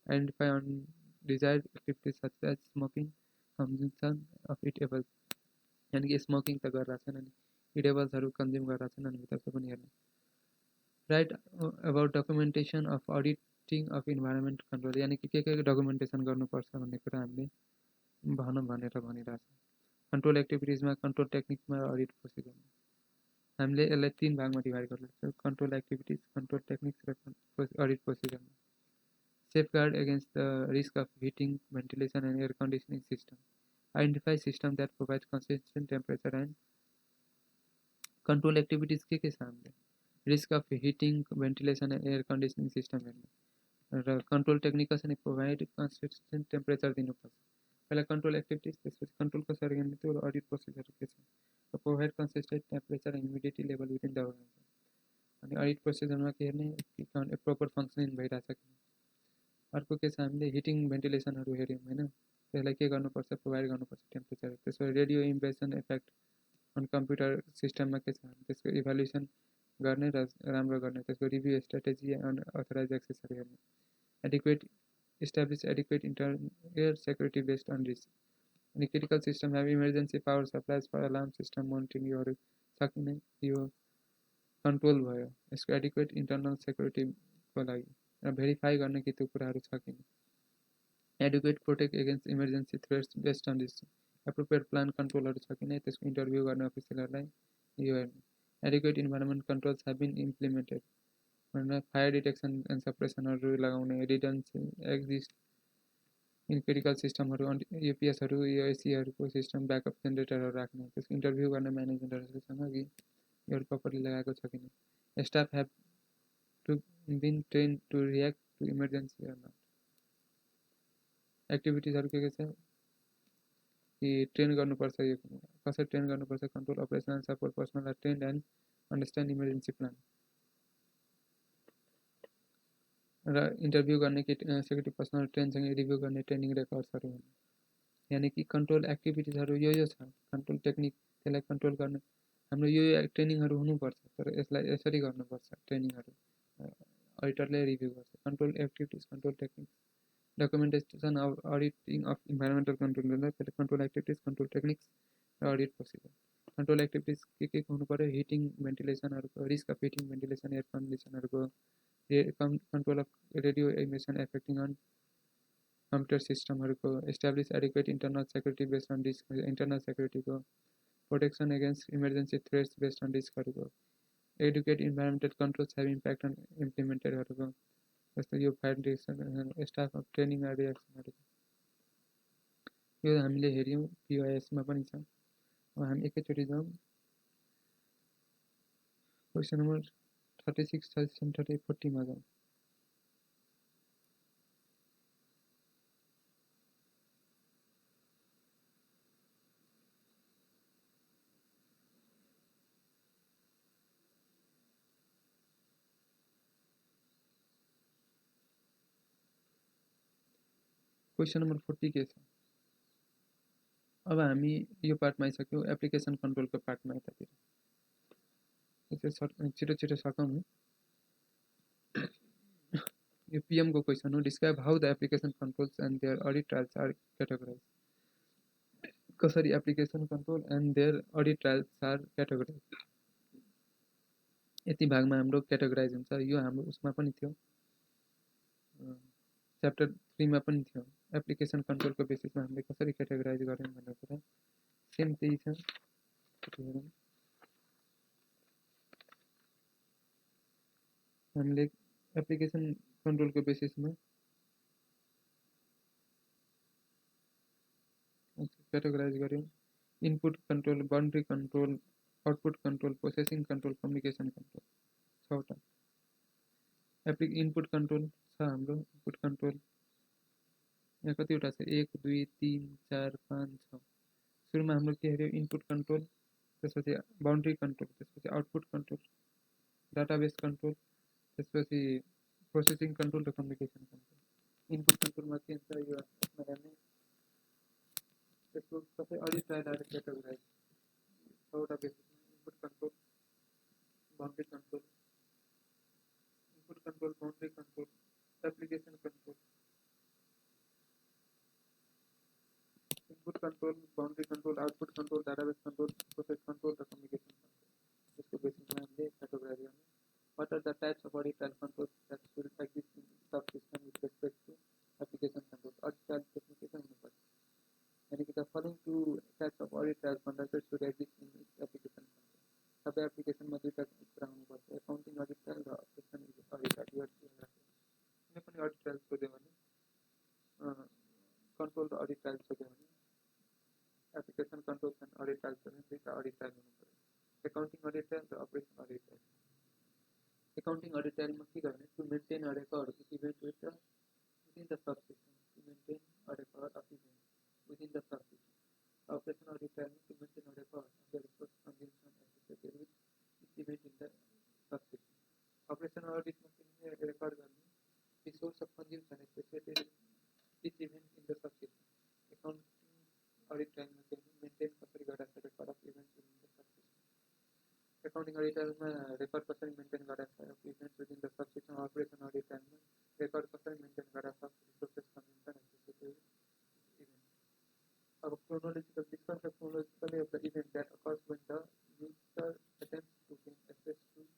Identify undesired activities such as smoking consumption of eatables यानी कि स्मोकिङ त गरिरहेछन् अनि इटेबल्सहरू कन्ज्युम गरिरहेछन् अनि त्यसको पनि हेर्ने। Right about documentation of auditing of environment control यानी कि के डकुमेन्टेसन गर्नुपर्छ भन्ने कुरा हामीले भनौँ भनेर भनिरहेछ। कन्ट्रोल एक्टिभिटिजमा कन्ट्रोल टेक्निक्समा अडिट प्रोसिजरमा हामीले यसलाई 3 भागमा डिभाइड गर्छौँ कन्ट्रोल एक्टिभिटिज कन्ट्रोल टेक्निक्स र अडिट प्रोसिजरमा। Safeguard against the risk of heating ventilation and air conditioning system identify system that provide consistent temperature and control activities के छ हामीले risk of heating ventilation air conditioning system हेर्ने र control technique कसरी provide consistent temperature दिनुपर्छ पहिला control activities त्यसपछि control कसरी गर्ने त्यो अडिट प्रोसेसहरू के छ provide consistent temperature and humidity level within the organization अनि अडिट प्रोसेसरमा के हेर्ने प्रोपर फङ्सनिङ भइरहेछ कि अर्को के छ हामीले हिटिङ भेन्टिलेसनहरू हेऱ्यौँ होइन त्यसलाई के गर्नुपर्छ प्रोभाइड गर्नुपर्छ टेम्परेचर त्यसपछि radio impression effect on computer सिस्टममा के छ त्यसको इभ्यालुएसन गर्ने र राम्रो गर्ने त्यसको रिभ्यू स्ट्राटेजी एन्ड अथराइज एक्सेसहरू हेर्ने adequate establish adequate air security based on risk अनि critical system have emergency power supplies for alarm system monitoring योहरू छ कि नै यो कन्ट्रोल भयो यसको एडिक्वेट इन्टरनल सेक्युरिटीको लागि र भेरिफाई गर्ने कि त्यो कुराहरू छ कि adequate protect against emergency threats based on risk appropriate plan कन्ट्रोलहरू छ कि नै त्यसको इन्टरभ्यू गर्ने अफिसियलहरूलाई यो हेर्ने adequate environment controls have been implemented भनेर फायर डिटेक्सन एन्ड सप्रेसनहरू लगाउने रिडन्सी एक्जिस्ट इन क्रिटिकल सिस्टमहरू युपिएसहरू एसीहरूको सिस्टम ब्याकअप जेनेरेटरहरू राख्ने त्यसको इन्टरभ्यू गर्ने म्यानेजमेन्टहरूसँग कि योहरू प्रपरली लगाएको छ कि नै staff have to been train to react to emergency or not एक्टिभिटिजहरू के छ कि ट्रेन गर्नुपर्छ यो कसरी ट्रेन गर्नुपर्छ control operational support personnel train and understand emergency plan र इन्टरभ्यू गर्ने कि सेक्युरिटी पर्सनल ट्रेनसँग रिभ्यू गर्ने ट्रेनिङ रेकर्ड्सहरू यानि कि कन्ट्रोल एक्टिभिटिजहरू यो छ कन्ट्रोल टेक्निक त्यसलाई कन्ट्रोल गर्ने हाम्रो यो ट्रेनिङहरू हुनुपर्छ तर यसलाई यसरी गर्नुपर्छ ट्रेनिङहरू अडिटरले रिभ्यू गर्छ control activities control technique documentation of auditing of environmental control गर्दा त्यसले कन्ट्रोल एक्टिभिटिज कन्ट्रोल टेक्निक्स र अडिट प्रोसिजर कन्ट्रोल एक्टिभिटिज के हुनु पऱ्यो हिटिङ भेन्टिलेसनहरूको रिस्क अफ हिटिङ भेन्टिलेसन एयर कन्डिसनहरूको control of radio emission affecting on computer सिस्टमहरूको establish adequate internal security based on risk internal सेक्युरिटीको protection against emergency threats based on रिस्कहरूको adequate environmental controls have impact on इम्प्लिमेन्टेडहरूको जस्तो यो fire detection staff of training र रिएक्सनहरू यो हामीले हेऱ्यौँ पिओएसमा पनि छ अब हामी एकैचोटि जाउँ क्वेसन नम्बर 36 सजेसन 40 मा जाउँ क्वेसन नम्बर 40 के छ अब हामी यो पार्टमा आइसक्यौँ एप्लिकेसन कन्ट्रोलको पार्टमा यतातिर छिटो सकौँ यो पिएमको क्वेसन हो describe how the application controls and their audit trails are categorize कसरी application control and their audit trails are categorize यति भागमा हाम्रो क्याटेगोराइज हुन्छ यो हाम्रो उसमा पनि थियो च्याप्टर 3 मा पनि थियो एप्लिकेसन कन्ट्रोलको बेसिसमा हामीले कसरी क्याटेगोराइज गर्यौँ भन्ने कुरा सेम त्यही छ हामीले एप्लिकेसन कन्ट्रोलको बेसिसमा क्याटेगोराइज गर्यौँ input control boundary control output control processing control communication control 6 वटा इनपुट कन्ट्रोल छ हाम्रो इनपुट कन्ट्रोल यहाँ कतिवटा छ 1 2 3 4 5 6 सुरुमा हाम्रो के हेऱ्यो इनपुट कन्ट्रोल त्यसपछि बाउन्ड्री कन्ट्रोल त्यसपछि आउटपुट कन्ट्रोल डाटाबेस कन्ट्रोल त्यसपछि प्रोसेसिङ कन्ट्रोल र कम्युनिकेसन कन्ट्रोल इनपुट कन्ट्रोलमा के हुन्छ यो हेर्ने त्यसको सबै अडिट ट्रायलहरू क्याटेगोराइज 6 वटा बेसिसमा input control boundary control input control boundary control application control input control boundary control output control database control process control र कम्युनिकेसन कन्ट्रोल यसको बेसिसमा हामीले क्याटेगोराइज गर्ने what are the types of audit trial controls that should exist in subsystem with respect to application controls audit trial त्यसमा के हुनुपर्छ यानी कि the following two types of audit trial conducted should exist in application control सबै एप्लिकेसनमा दुईटा कुरा हुनुपर्छ accounting audit trial र अपरेसन अडिट ट्रायल कुनै पनि अडिट ट्रायल सोध्यो भने कन्ट्रोल र अडिट ट्रायल सोध्यो भने application controls and audit trial सोध्यो भने दुईटा अडिट ट्रायल हुनुपर्छ accounting audit trail र operation audit trail. Accounting audit trail मा के गर्ने to maintain a record of event within the subsystem, to maintain a record of event within the subsystem. Operation audit trail to maintain a record of the resource consumption associated with each event in the subsystem. Operation audit मा के record गर्ने resource of consumption associated with each event in the subsystem. Accounting audit trail मा के maintain कसरी गरिरहेको छ record of events within the subsystem. Accounting audit trail मा record कसरी maintain गरिरहेको छ events within the subsystem. Operation audit trail मा record कसरी maintain गरिरहेको छ resources consumption associated with event. अब chronological discuss the chronologically of the event that occurs when the user attempts to gain access to an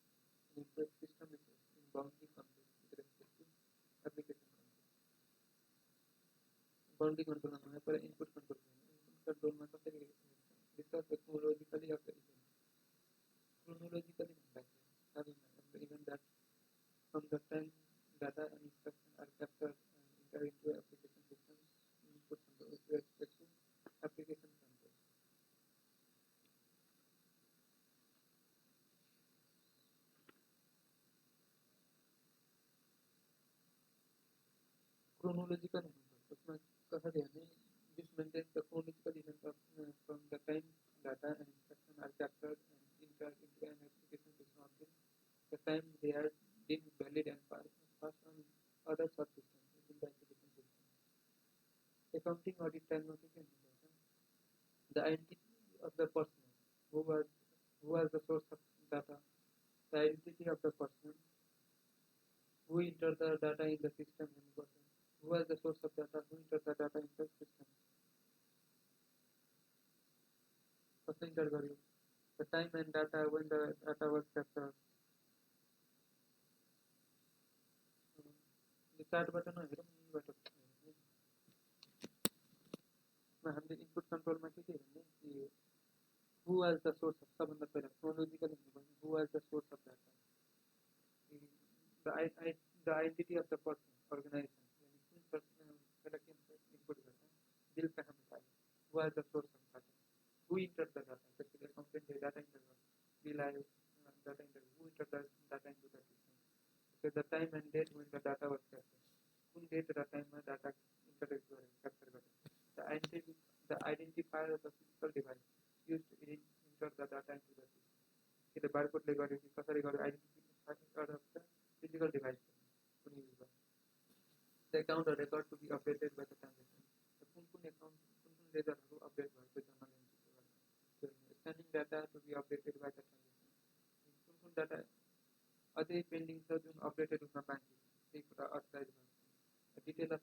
input system resource in boundary control with respect to application control. Boundary control मा पहिला input control मा कसरी discuss the chronologically of the event. Chronologically having the event that from the time data and instruction are captured and enter into application system input control with respect to application control. Chronological उसमें कसरी हामी this maintains the chronological event of from the time data and instruction are captured and enter into an application system until the time they are deemed valid and passed on other subsystems within the application system. Accounting audit trail मा के हुन्छ the identity of the person who was the source of data, the identity of the person who entered the data in the system and who was the source of data, who entered the data in the system. First enter गर्यो the time and data when the data was captured. यो चार्टबाट नहेरौँ यहीँबाट हामीले input कन्ट्रोलमा के भन्ने कि who was the source of सबभन्दा पहिला chronologically हुनुपर्ने who was the source of data, the identity of the person organization यानी कुन पहिला के हुन्छ इनपुट गर्छ बिल कहाँबाट आयो who was the source of data, who entered the data त्यसपछि एकाउन्टेन्टले डाटा इन्टर गर्छ बिल आयो data enter who entered the data into the system. So the time and date when the data was captured कुन date र टाइममा data interact गरेर capture गरेर the identifier of the physical device used to enter the data into the system. कि the barcode ले गर्यो कि कसरी गर्यो identifier of the physical device कुन युज गर्यो. The account or record to be updated by the transaction. कुन account कुन लेजरहरू अपडेट भएको जर्नल एन्ट्रीको गर्नु. Standing data to be updated by the transaction. कुन डाटा अझै पेन्डिङ छ जुन अपडेटेड हुन बाँकी छ त्यही कुरा अथराइज गर्छ. डिटेल अफ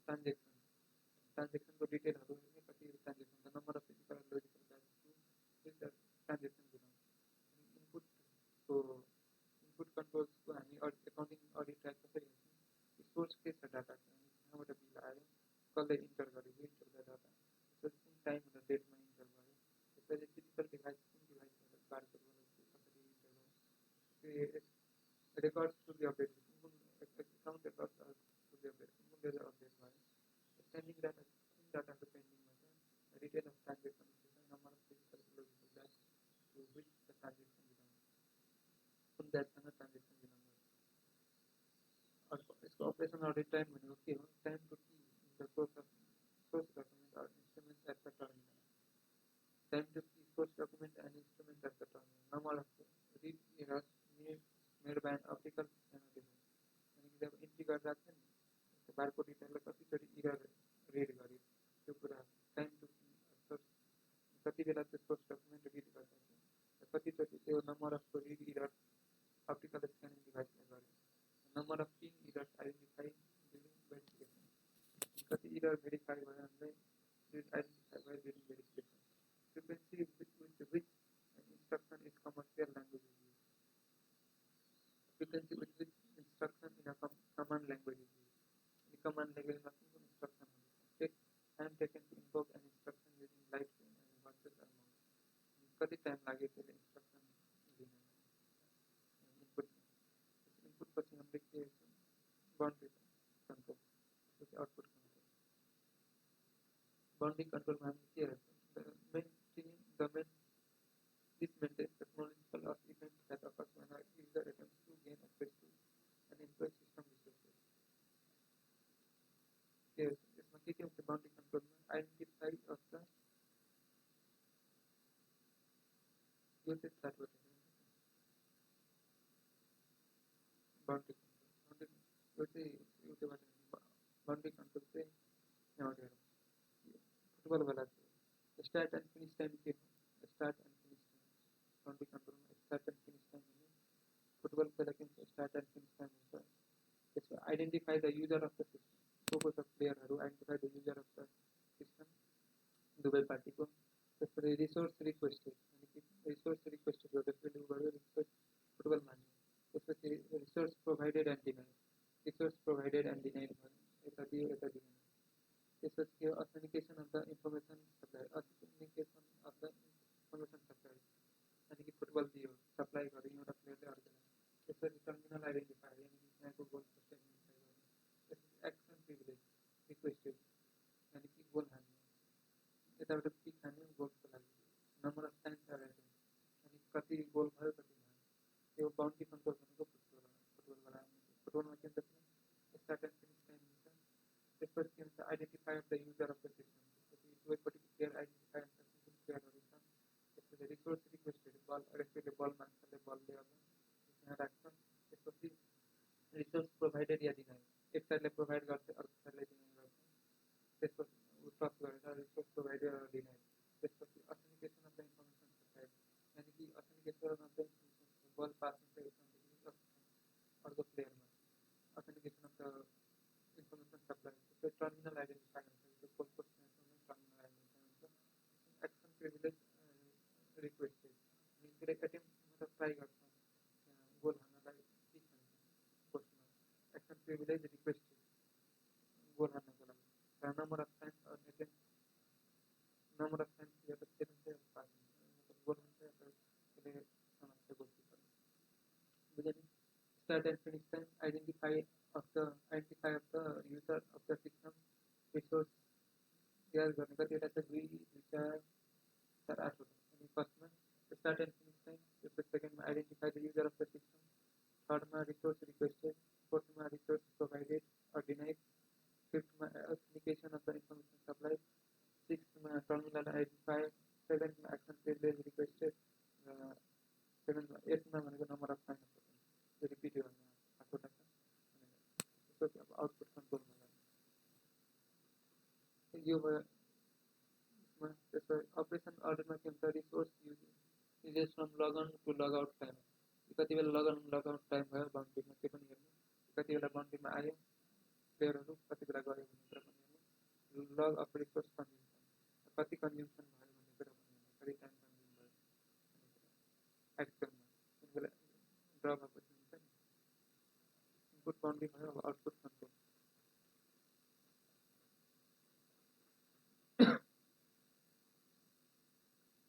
ट्रान्जेक्सनको डिटेलहरू हेर्ने कति transaction the number of physical and logical values to which the transaction belongs. इनपुट कन्ट्रोल्सको हामी एकाउन्टिङ अडिट ट्र्याक कसरी हेर्छौँ कि सोर्स के छ डाटाको कहाँबाट बिल आयो कसले इन्टर गर्यो हु इन्टर द डाटा त्यसपछि कुन टाइम र डेटमा इन्टर भयो त्यसपछि फिजिकल डिभाइस कुन डिभाइसबाट बारकोड गर्यो कसरी इन्टर गर्यो records to be updated account records are to be updated कुन अपडेट भयो. Standing data कुन डाटाको पेन्डिङमा छ detail of transaction number of physical logical batch to which the transaction belongs कुन ब्याचसँग ट्रान्जेक्सन बिलोङ गर्छ. अर्को यसको अपरेसन अडिट टाइम भनेको के हो time to key the source document or instrument at the terminal. Time to key source document and instrument at the terminal. Number of read errors made by an optical scanner device. यानी कि जब entry गरिरहेको छ नि त्यो barcode डिटेललाई कतिचोटि error read गर्यो त्यो कुरा टाइम टु कति बेला त्यो सोर्स डकुमेन्ट रिड गर्छ र कतिचोटि त्यो number of read error optical scanning डिभाइसले गर्यो. Number of keying errors identify during verification कति इरर भेरिफाई भयो हामीलाई आइडेन्टिफाई भयो during verification. Frequency with which instruction is commercial language is use. Frequency with which instruction in a command language is used. In command language, nothing but instruction. Take time taken to invoke an instruction using light chain and versus a mount. कति time लाग्यो त्यसले instruction लिन input पछि हामीले के हेर्छौँ boundary control त्यसपछि output control. Boundary कन्ट्रोलमा हामीले के हेर्छौँ This maintains the chronological of events that occurs when a user attempts to gain access to an employee system resources. Yes, इसमें क्या क्या होता है boundary control में identify of the ये से start होता है boundary control वैसे उसके बाद boundary control से यहाँ हो जाएगा फुटबॉल वाला start and finish time के start and finish time boundary control में start and finish time में फुटबॉल खेला के start and finish time होता है इसमें identify the user of the system को सब प्लेयरहरू identify the user of the system दुवै पार्टीको त्यसपछि रिसोर्स रिक्वेस्टेड रिसोर्स रिक्वेस्टेड गर्दाखेरि गयो रिक्वेस्ट फुटबल मान्यो त्यसपछि resource provided and denied resource provided and denied भयो यता दियो यता दिएन त्यसपछि के authentication of the information supply authentication of the information supply यानि कि फुटबल दियो सप्लाई गर्यो एउटा प्लेयरले अर्कोलाई त्यसपछि टर्मिनल आइडेन्टिफायर यानि कि यहाँको गोल स्टेटमेन्ट गर्यो त्यसपछि एक्सन प्रिभिलेज रिक्वेस्टेड यानि कि गोल हान्यो यताबाट पिक हान्यो गोलको लागि नम्बर अफ टाइम्स एभेलेबल अनि कति गोल भयो कति भयो त्यो बाउन्ड्री कन्ट्रोल भनेको फुटबलमा के हुन्छ स्टार्ट एन्ड फिनिस टाइम हुन्छ त्यसपछि के हुन्छ identify of the user of the system त्यसपछि दुवैपट्टिको प्लेयर आइडेन्टिफाई हुन्छ कुन प्लेयरहरू छन् त्यसपछि रिसोर्स रिक्वेस्टेड बल रेफरीले बल मान्छेले बल ल्याएर यहाँ राख्छ त्यसपछि रिसोर्स प्रोभाइडेड या डिनाइड एक साइडले प्रोभाइड गर्छ अर्को साइडले डिनाइ गर्छ त्यसपछि टच गरेर रिसोर्स प्रोभाइडेड र डिनाइड त्यसपछि authentication of the information supply यानि कि authentication of the information ball pass हुन्छ एकजनादेखि अर्को प्लेयरमा authentication of the information supply त्यसपछि टर्मिनल आइडेन्टिफाई हुन्छ त्यो गोलको टर्मिनल आइडेन्टिफाई हुन्छ एक्सन प्रिभिलेज रिक्वेस्टेड त्यसले एटेम्प मतलब ट्राई गर्छ गोल हान्नलाई पिक हान्छ पोस्टमा एक्सन प्रिभिलेज रिक्वेस्टेड गोल हान्नको लागि number of times or number of times या तो सेवन से पास मतलब गोल होता है तो इसलिए समझते गोलकीपर मुझे start and finish time identify of the user of the system resource तैयार करने का डेटा से दुई चार चार आठ होता है यानी फर्स्ट में start and finish time second में identify the user of the system third में resource requested फोर्थ में resource provided or denied fifth में authentication of the information supply sixth में terminal identify seventh में action privilege requested seventh में eighth में भनेको number of times जो repeat गर्नु आठवटा छ त्यसो कि अब आउटपुट कन्ट्रोलमा जानु यो भयो यसमा त्यसो अपरेसन अर्डरमा के हुन्छ रिसोर्स युजेस फ्रम लगन टु लगआउट टाइम कति बेला लगन लगआउट टाइम भयो बाउन्ड्रीमा त्यो पनि हेर्नु कति बेला बाउन्ड्रीमा आयो प्लेयरहरू कति बेला गयो भन्ने कुरा पनि हेर्नु लग अफ रिसोर्स कन्ज्युम्सन कति कन्ज्युम्सन भयो भन्ने कुरा पनि हेर्नु कति टाइम कन्ज्युम भयो एक्चुअलमा कुन बेला ड्र भएपछि हुन्छ नि इनपुट बाउन्ड्री भयो अब आउटपुट कन्ट्रोल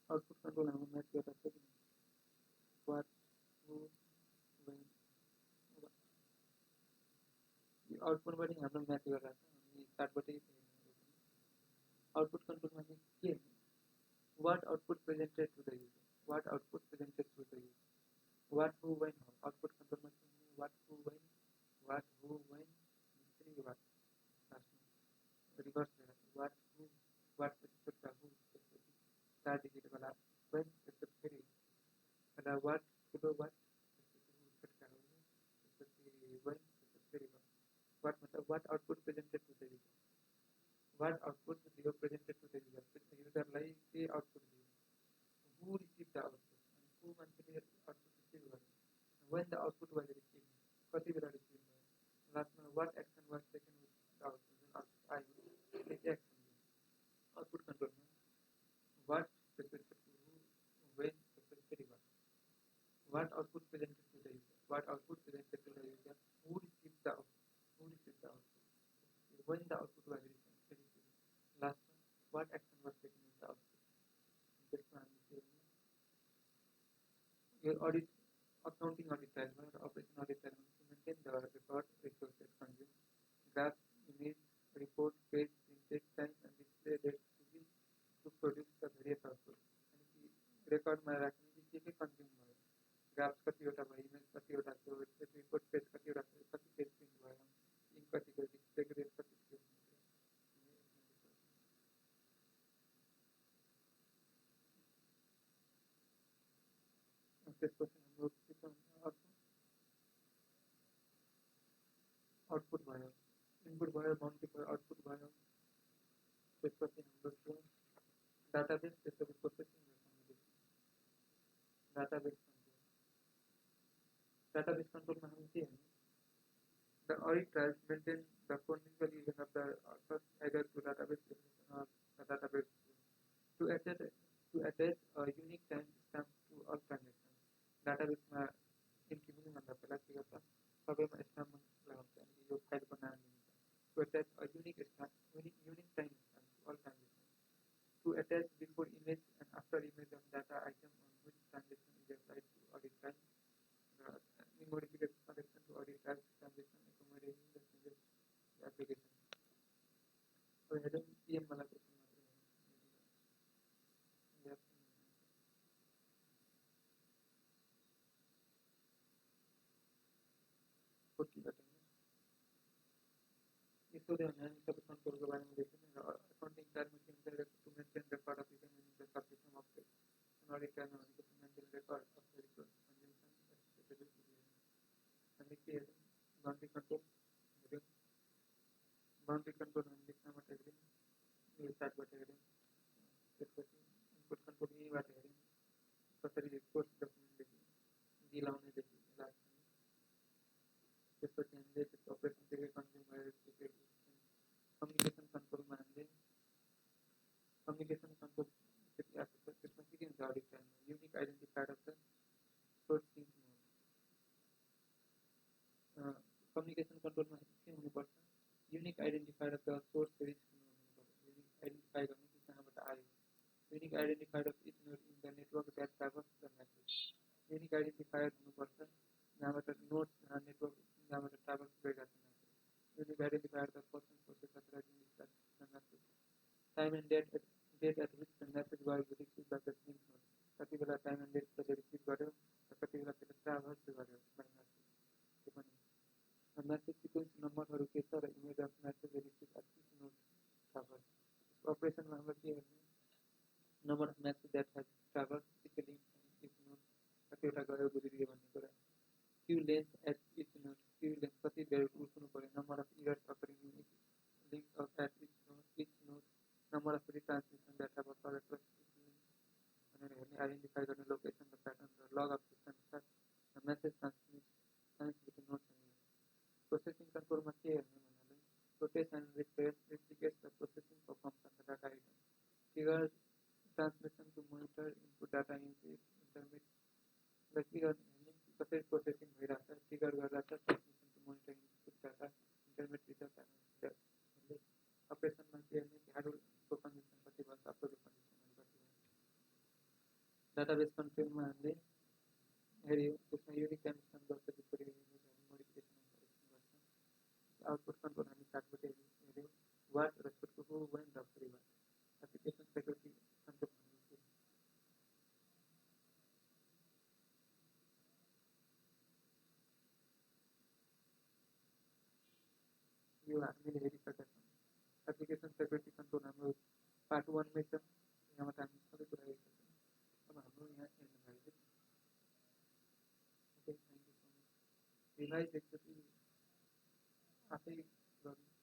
आउटपुट कन्ट्रोल हाम्रो म्याच गरेर छ कि वाट हु वेन यो आउटपुटबाट हाम्रो म्याच गरेर छ अनि चार्टबाटै आउटपुट कन्ट्रोलमा चाहिँ के what output presented to the user what output presented to the user what who when हो आउटपुट कन्ट्रोलमा के हुने what who when three what लास्टमा रिभर्स भएर वाट हु वाट पछि छुट्टा हु त्यसपछि 4 डिजिट वाला वेन त्यसपछि फेरि एउटा वाट ठुलो वाट त्यसपछि हु छुट्टा हु त्यसपछि वेन त्यसपछि फेरि वाट मतलब what output presented to the user what output दियो प्रेजेन्टेड टु द युजर युजरलाई के आउटपुट दियो हु रिसिभ द आउटपुट अनि हु मान्छेले आउटपुट रिसिभ गर्यो when the output was receive कति बेला रिसिभ भयो लास्टमा what action was taken with the output जुन आउटपुट आयो त्यो के एक्सन दियो आउटपुट कन्ट्रोलमा वाट त्यसपछि हु वेन त्यसपछि फेरि what output presented to the user what output presented to the user who receive the output when the output was received last what action was taken with the output this one your audit accounting audit time or operation audit time to maintain the record resources consumed graph image report page printed time and display date to produce the various output यानी कि रेकर्डमा राख्ने कि के consume भयो, graphs कतिवटा भयो, image कतिवटा थियो, रिपोर्ट पेज कतिवटा थियो, कति पेज प्रिन्ट भयो, इङ्क कति गयो, डिस्प्लेको रेट कति थियो। त्यसपछि हाम्रो के छ भने अर्को आउटपुट भयो, इनपुट भयो, बाउन्ड्री भयो, आउटपुट भयो। त्यसपछि हाम्रो थियो डाटाबेस, त्यसपछि प्रोसेसिङ भयो कम्युनिकेसन। डाटाबेस कन्ट्रोलमा हामी के हेर्ने, the audit trials maintain the chronological event of the first either to database definition or the database to attach a unique time stamp to all transactions. डाटाबेसमा इन्ट्री पनि भन्दा पहिला के गर्छ, सबैमा स्ट्याम्प लगाउँछ, अनि यो फाइलको नाम लिन्छ। To attach a unique time stamp to all transaction, to attach before image and after image of data item on which transaction is applied to audit trial, modification correction to audit trial transaction accommodating the changes to application. So हेडर PM वाला question मात्र है, इसको ध्यान सब control के बारे में देखेंगे। अकाउंटिंग टर्म में to maintain record of even in the subsystem of an audit term में to maintain record of the resource consumption expected to be and के बाउंड्री कंट्रोल हम लिखना मत हेरिङ यो स्टार्टबाट हेरिङ, त्यसपछि इनपुट कन्ट्रोल यहीँबाट हेरिङ, कसरी सोर्स डकुमेन्टदेखि दिलाउनेदेखि लास्टमा। त्यसपछि हामीले त्यसको अपरेसन के कन्ज्युम भयो, कम्युनिकेसन कन्ट्रोलमा हामीले कम्युनिकेसन कन्ट्रोल त्यसमा के हुन्छ अडिट टाइममा, unique identifier of the source sink node. Communication कन्ट्रोलमा के हुनुपर्छ, unique identifier of the source risk node हुनुपर्छ, युनिक आइडेन्टिफाई गर्ने कि कहाँबाट आयो, unique identifier of each node in the network that traverse the message, unique identifier हुनुपर्छ जहाँबाट नोड नेटवर्क जहाँबाट ट्राभर्स गरिरहेको छ message, unique identifier the person process authorizing the message, time and date at which the message was receive by the sync node, कति बेला time and date त्यसले receive गर्यो र कति बेला त्यसले ट्राभर्स गर्यो बाइ मेसेज, त्यो पनि मेसेज सिक्वेन्स नम्बरहरू के छ र image of message receive at each node traverse. अपरेसनमा हाम्रो के हेर्ने, number of message that has traverse each link each node, कतिवटा गयो गुज्रियो भन्ने कुरा, queue length at each node, queue length कति बेर उठ्नु पऱ्यो, number of errors occurring in each link of at each node, number of retransmission that have occurred across each link भनेर हेर्ने, आइडेन्टिफाई गर्ने लोकेसन र प्याटर्न र लग अफ सिस्टम स्टाफ र message transmit between nodes and errors. Processing कन्ट्रोलमा के हेर्ने भन्नाले protest and replicates the processing performs on the data item, trigger transmission to monitor input data into intermit र के गर्ने भने कसरी प्रोसेसिङ भइरहेको छ, ट्रिगर गरिरहेको छ, transmission to monitor input data intermit result and अपरेसनमा के हेर्ने कि हार्डवेयरको कन्डिसन कति भयो, सफ्टवेयरको कन्डिसनहरू कति भयो। डाटाबेस कन्ट्रोलमा हामीले हेऱ्यो, त्यसमा युनिक टाइम स्ट्याम्प गर्छ, बिफोर इमेजहरू मोडिफिकेसन करेक्सन गर्छ। आउटपुट कन्ट्रोल हामी चार्टबाट हेऱ्यौँ, what respect to who when र फरी वाट। एप्लिकेसन सेक्युरिटी कन्ट्रोल भनेको यो हामीले हेरिसकेका छौँ। एप्लिकेसन सेक्युरिटी कन्ट्रोल हाम्रो पार्ट 1 मै छ, यहाँबाट हामी सबै कुरा हेरिसक्यौँ। अब हाम्रो यहाँ एन्ड भयो। Okay, thank you so much. Revise एकचोटि आफै गर्नु।